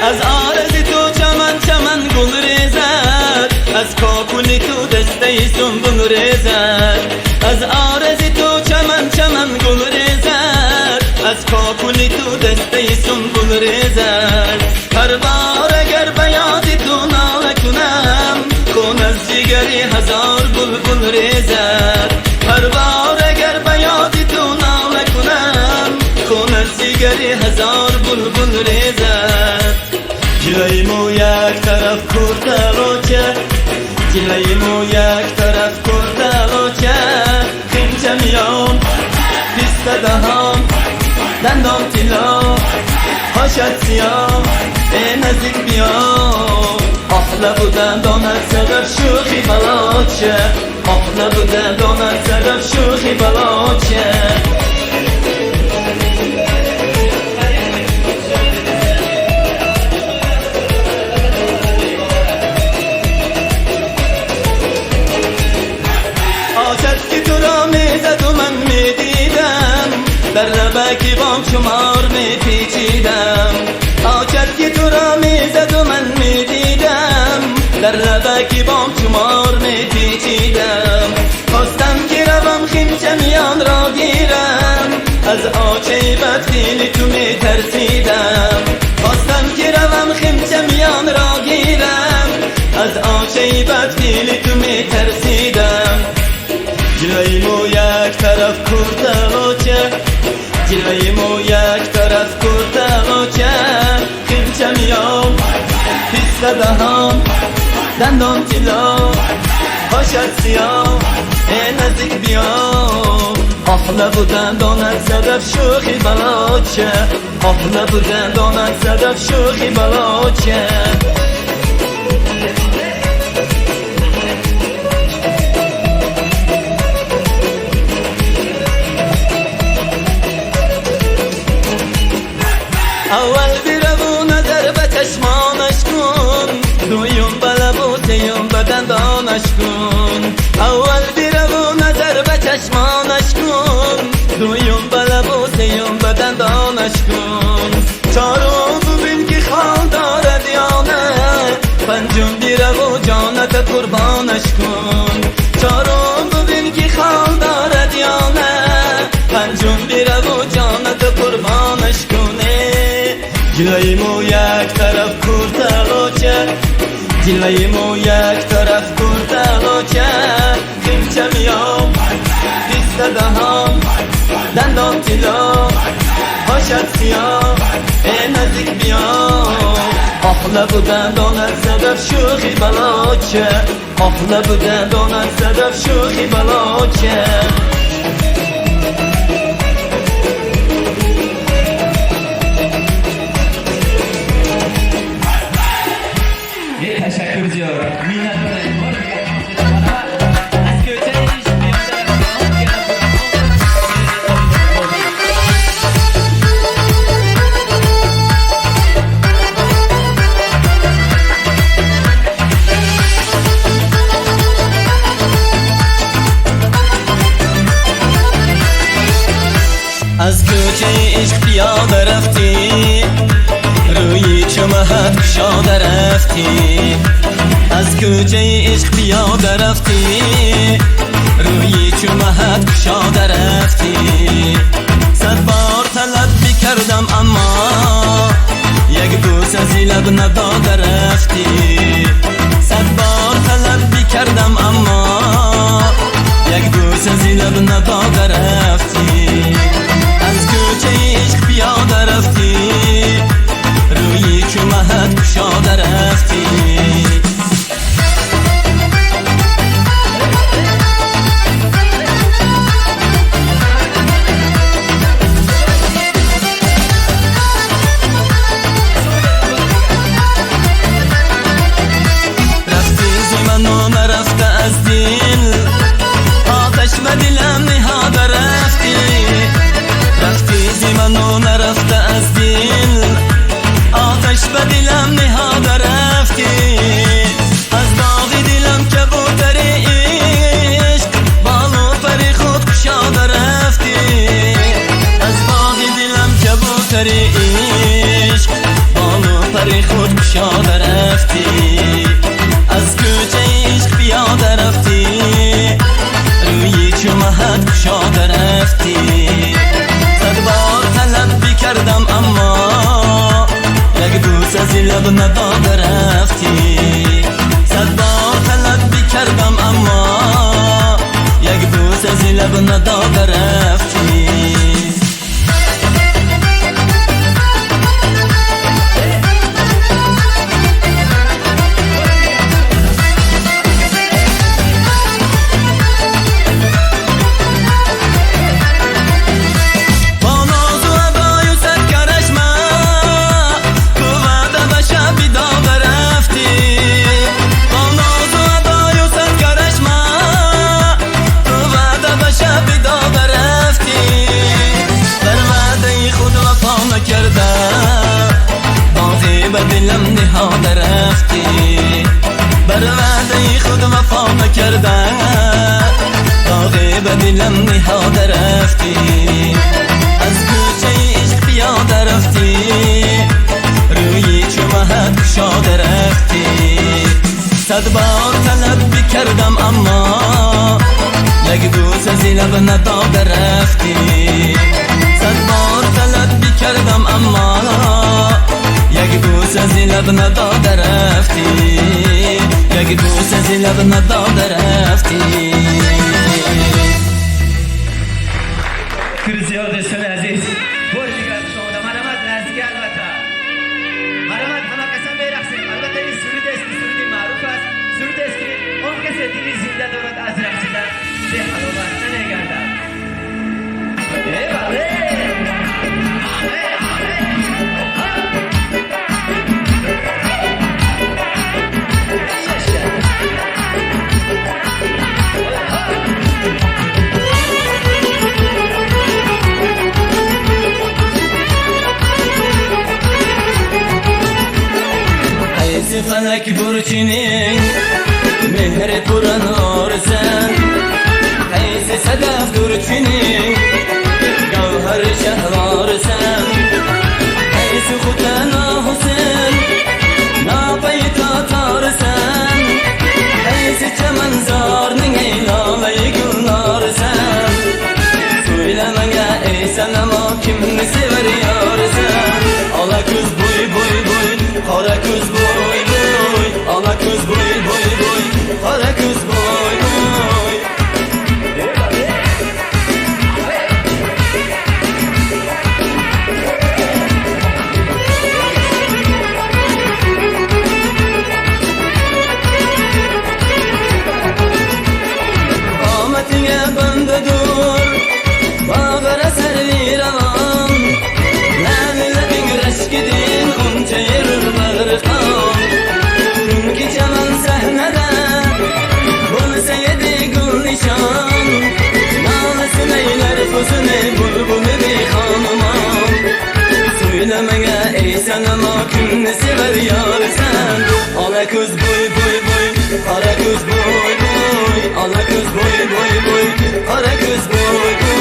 از آرزی تو چمن چمن گل ریزد، از کاکلی تو دسته سنبل ریزد. از آرزی تو چمن چمن گل ریزد، از کاکلی تو دسته سنبل ریزد. هر بار اگر به یاد تو ناله کنم، خون از جگری هزار بلبل ریزد. هر بار اگر به یاد تو ناله کنم، خون از جگری هزار بلبل ریزد. جلوی مو یک طرف کرتلاچه جلوی مو یک طرف کرتلاچه خیمچه میام بیست دهم دندان تیلا پاشت سیاه نزدیک بیام آخلا بودن دانت سبب شوخی بلاچه آخلا بودن دانت سبب شوخی بلاچه بام شمار می پیچیدم آجت که تو را میزد و من میدیدم در لبکی بام شمار می پیچیدم خواستم که روم خیمچمیان را گیرم از آچه بدخیل تو می ترسیدم خواستم که روم خیمچمیان را گیرم از آچه بدخیل تو می ترسیدم جلوی مو یک طرف کرده آچه جلوی مو یک طرف کرده آچه خیمچمیان پیسته دهان دندان تلا باشد سیاه نزدیک بیا آخ و دندانت صدف شوخی بلاچه آخ و دندانت صدف شوخی بلاچه اول بیرو نظر به چشمانش کن دویم به لب و سیم به دندانش کن اول بیرو نظر به چشمانش کن دویم به لب و سیم به دندانش کن چارم ببین که خال دارد یا نه پنجم بیرو جانت قربانش کن چارم ببین که خال دارد یا نه پنجم بیرو جانت قربانش کنه جلوی مو یک طرف کرده آچه جلوی مو یک طرف کرده آچه خیمچمیام پیسته دهان دندان تلا باشد سیاه نزدیک بیا آخ لب و دندانت صدف شوخی بلاچه آخ لب و دندانت صدف شوخی بلاچه تشکر زیاد از کوچه عشق پیاده رفتی روی چمهت کشاده رفتی از کوچه عشق پیاده رفتی روی چمهت کشاده رفتی صد بار طلب بکردم اما یک بوس از لب نداده رفتی صد بار طلب بکردم اما یک بوس از لب نداده رفتی از کوچه عشق پیاده رفتی روی چمهت کشاده رفتی رفتی زمانو نرفته از دل آتش به دلم نهاده رفتی رفتی زمانو نرفته از دل آتش به دلم نهاده رفتی از باغ دلم کبوتر عشق بالو پر خود کشاده رفتی از باغ دلم کبوتر عشق بالو پر خود کشاده رفتی از کوچه عشق پیاده رفتی روی چمهت کشاده رفتی صد بار طلب بکردم اما یک بوس از لب نداده رفتی صد بار طلب بکردم اما یک بوس از لب نداده رفتی دلم نهاده رفتی بر وعده خود وفا نکرده داغ به دلم نهاده رفتی از کوچه عشق راحت شاده رفتی صد بار طلب کردم اما یک بوس از لب نداده رفتی صد بار طلب کردم اما یک بوس از لب نداده رفتی یک بوس از لب نداده رفتی بسیار دوستان عزیز بردگاه شما مرحمت نزدیک البته مرحمت همه قسم برقصیم البته این سرود است که سرود معروف است سرود است که اون کسی دلی زنده دارد از رقصیدن به حلاوت نگردد فلک برچینی مهر پران آرزن حیث صدف درچینی گوهر شهوارزن حیث خودنا حسین ناپیتا تارزن حیث چمنزار نگی لاله گلنارزن söylemene ey sanama kimni sever yarzen ala kız boy boy boy kara kız boy boy ala kız boy boy boy kara kız boy boy ametine bende dur bağıra servi ravan Nəvilərin rəşkidin Qunca yerur bağırqan Çünki çəmən səhnədə Bulsa yedi qıl nişan Nalısın eylər xuzunu Bulbulu bir xanıman Söyləməyə ey sənəma Kimni sever yar sən Ala kız boy boy boy Kara kız boy boy Ala kız boy boy boy Kara kız boy boy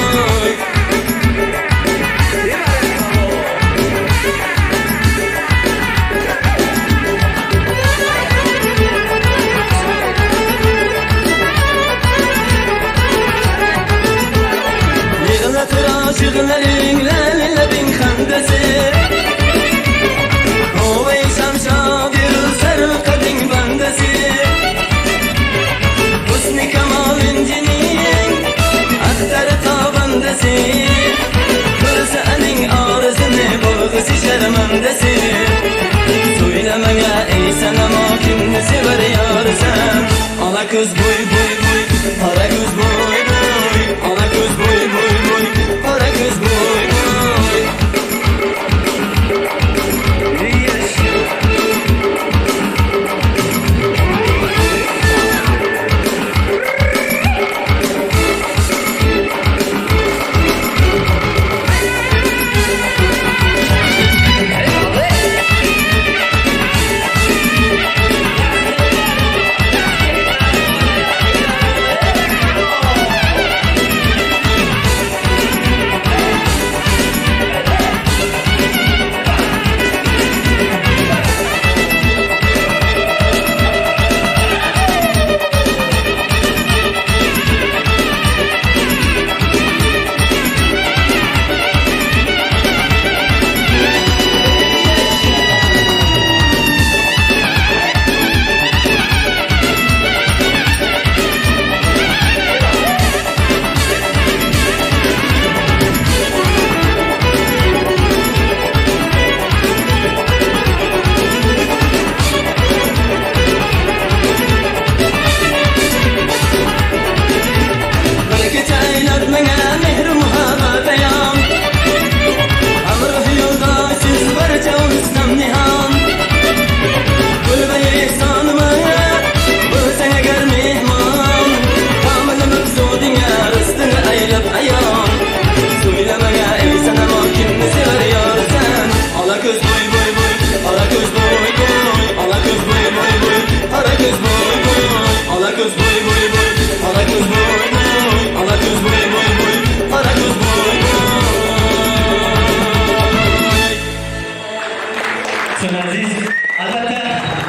Aşıqların ləllərin xəndəsi Ovay şamşadir sərv qədin bəndəsi Hüsn-i kəmal incinin Ətər tabəndəsi Görsənin arzını Bağısı şərməndəsi Söyləməyə ey sənəma Kimni sever yar sən Ala kız boy boy boy Para kız boy boy Ala kız boy boy boy Para kız boy boy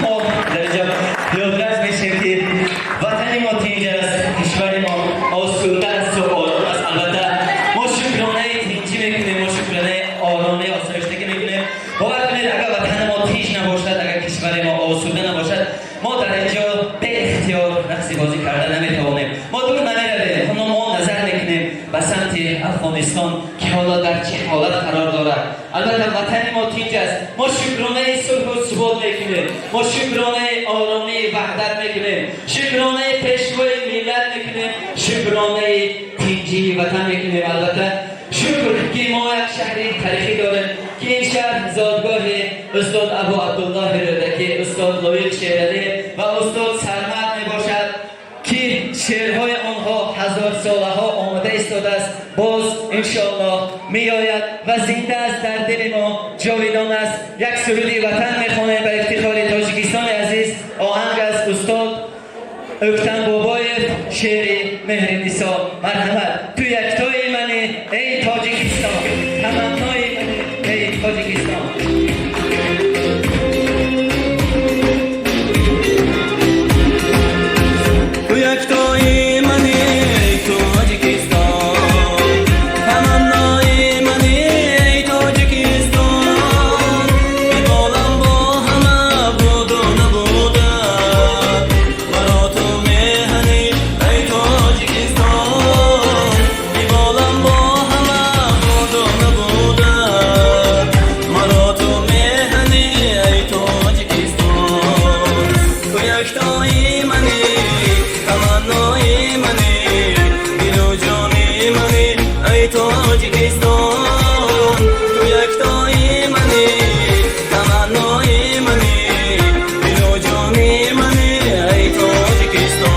ما در اینجا یادرس میشیم که وطن ما تنج است، کشور ما آسوده است و آرام است. البته ما شکرانه تنجی میکنیم، ما شکرانه آرامی آسایشتگی میکنیم. باور کنید اگر وطن ما تنج نباشد، اگر کشور ما آسوده نباشد، ما در اینجا به اختیار رقص بازی کرده نمیتوانیم. ما دور نمیرویم، اما ما نظر میکنیم به سمت افغانستان که حالا در چه حالت قرار دارد. البته وطن ما تنج است، ما شکرانه صلح و ثبات میکنیم، ما شکرانه آرامی وحدت میکنیم، شکرانه پیشروی ملت میکنیم، شکرانه تنجی وطن میکنیم. البته شکر که ما یک شهر تاریخی داریم که این شهر زادگاه استاد ابو عبدالله رودکی، استاد لویل شیرالی و استاد سرمد میباشد که شعرهای آنها هزار ساله ها آمده ایستاده است، باز انشاءالله می آید و زنده است، در دل ما جاویدان است. یک سرودی وطن میخوانیم به افتخار تاجیکستان عزیز، آهنگ از استاد اکتن بابایف، شعر مهر نسا. مرحمت. تو یکتای منی ای تاجیکستان، تمنای منی ای تاجیکستان. تو یکتای منی ای تاجیکستان، تمنای منی ای تاجیکستان. میبالم با همه بود و نبوده، مرا تو مهنی ای تاجیکستان. میبالم با همه بود و نبوده، مرا تو مهنی ای تاجیکستان. تو یکتای منی تمنای منی، دل و جانی منی ای تاجیکستان. تو یکتای منی تمنای منی، دل و جانی منی ای تاجیکستان.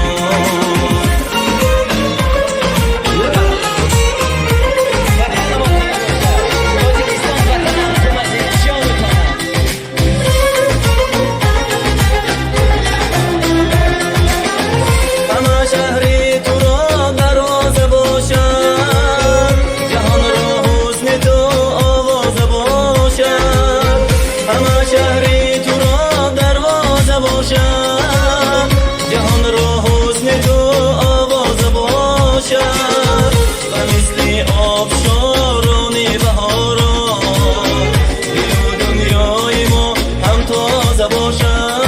همه شهری تو را دروازه باشد، جهان را حسن تو آوازه باشد. همه شهری تو را دروازه باشد، جهان را حسن تو آوازه باشد. و مثل آبشاران بهاران، دل و دنیای ما هم تازه باشد.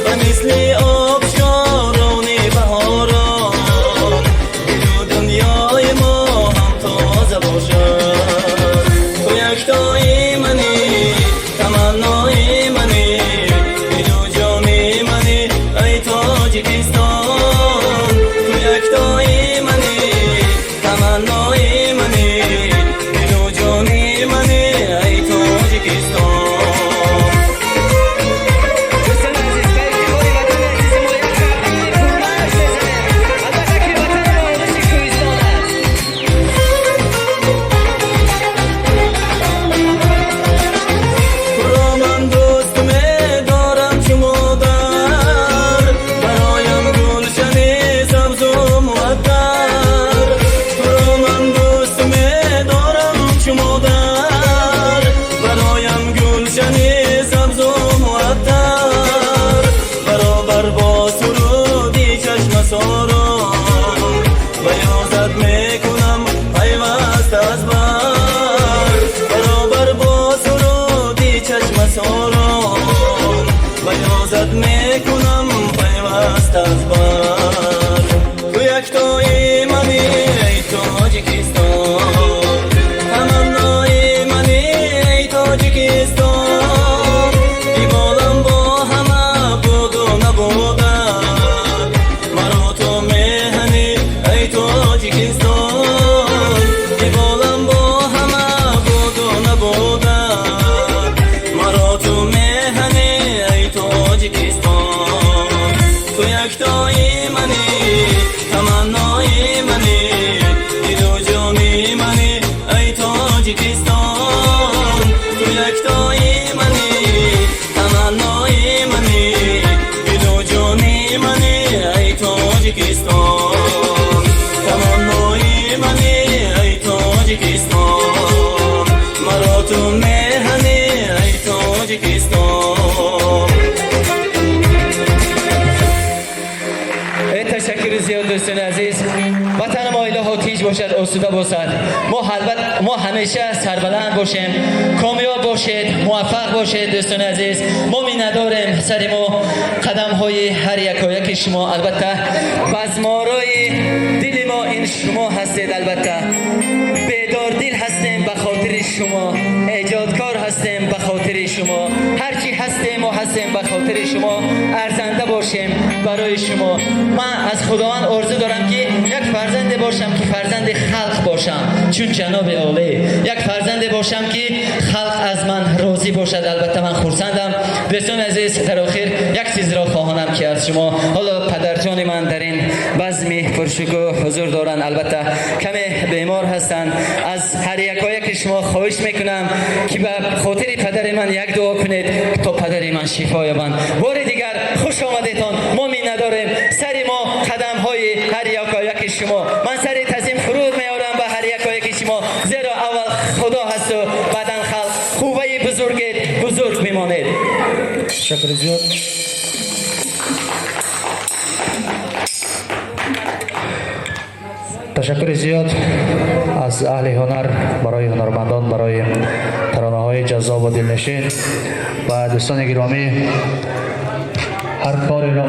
و مثل آبشاران بهاران، دل و دنیای ما هم تازه باشد. تو یکتای منی تمنای منی، دل و جانی منی ای تاجیکستان. تو یکتای منی تمنای منی، دل و جانی منی ای تاجیکستان. دوستان عزیز، برای وطن عزیز ما یک تبریک پرمرز بزنیم. البته که وطن ما آرش کوهستان است. تو را من دوست می‌دارم چو مادر، برایم گلشن سبز و معطر. تو را من دوست می‌دارم چو مادر، برایم گلشن سبز و معطر. برابر با سرودی چشم ساران، بیازت میکنم پیوست از بر. برابر با سرودی چشم ساران، بیازت میکنم پیوست از بر. تو یکتای منی ای تاجیکستان، تمنای منی ای تاجیکستان. میبالم با همه بود و نبوده، مرا تو مهنی ای تاجیکستان. میبالم با همه بود و نبوده، مرا تو مهنی ای تاجیکستان. تو یکتای باشد آسوده باشد. ما همیشه سربلند باشیم. کامیاب باشید، موفق باشید دوستان عزیز. ما می نداریم سر ما قدم های هر یک شما. البته بزمارای دل ما این شما هستید. البته بیدار دل هستیم به خاطر شما، ایجادکار هستیم به خاطر شما، هرچی هستیم و هستیم به خاطر شما. ارزنده باشیم برای شما. من از خداوند آرزو دارم که یک فرزند باشم که فرزند خلق باشم، چون جناب عالی. یک فرزند باشم که خلق از من راضی باشد. البته من خرسندم دوستان عزیز. در آخر یک چیز را خواهانم که از شما، حالا پدرجان من در این بزم پرشکوه حضور دارن، البته کمی بیمار هستند. از هر یک شما خواهش میکنم که به خاطر پدر من یک دعا کنید تا پدر من شفا یابند. بار دیگر خوش آمدیدتان. ما می نداریم سر ما قدم های هر یک شما. من سر تعظیم فرود میارم به هر یک شما، زیرا اول خدا هست و بعدن خلق. خوبه بزرگید، بزرگ میمانید. شکر زیاد. تشکر زیاد از اهل هنر برای هنرمندان، برای ترانه های جذاب و دلنشین. و دوستان گرامی، هر کاری را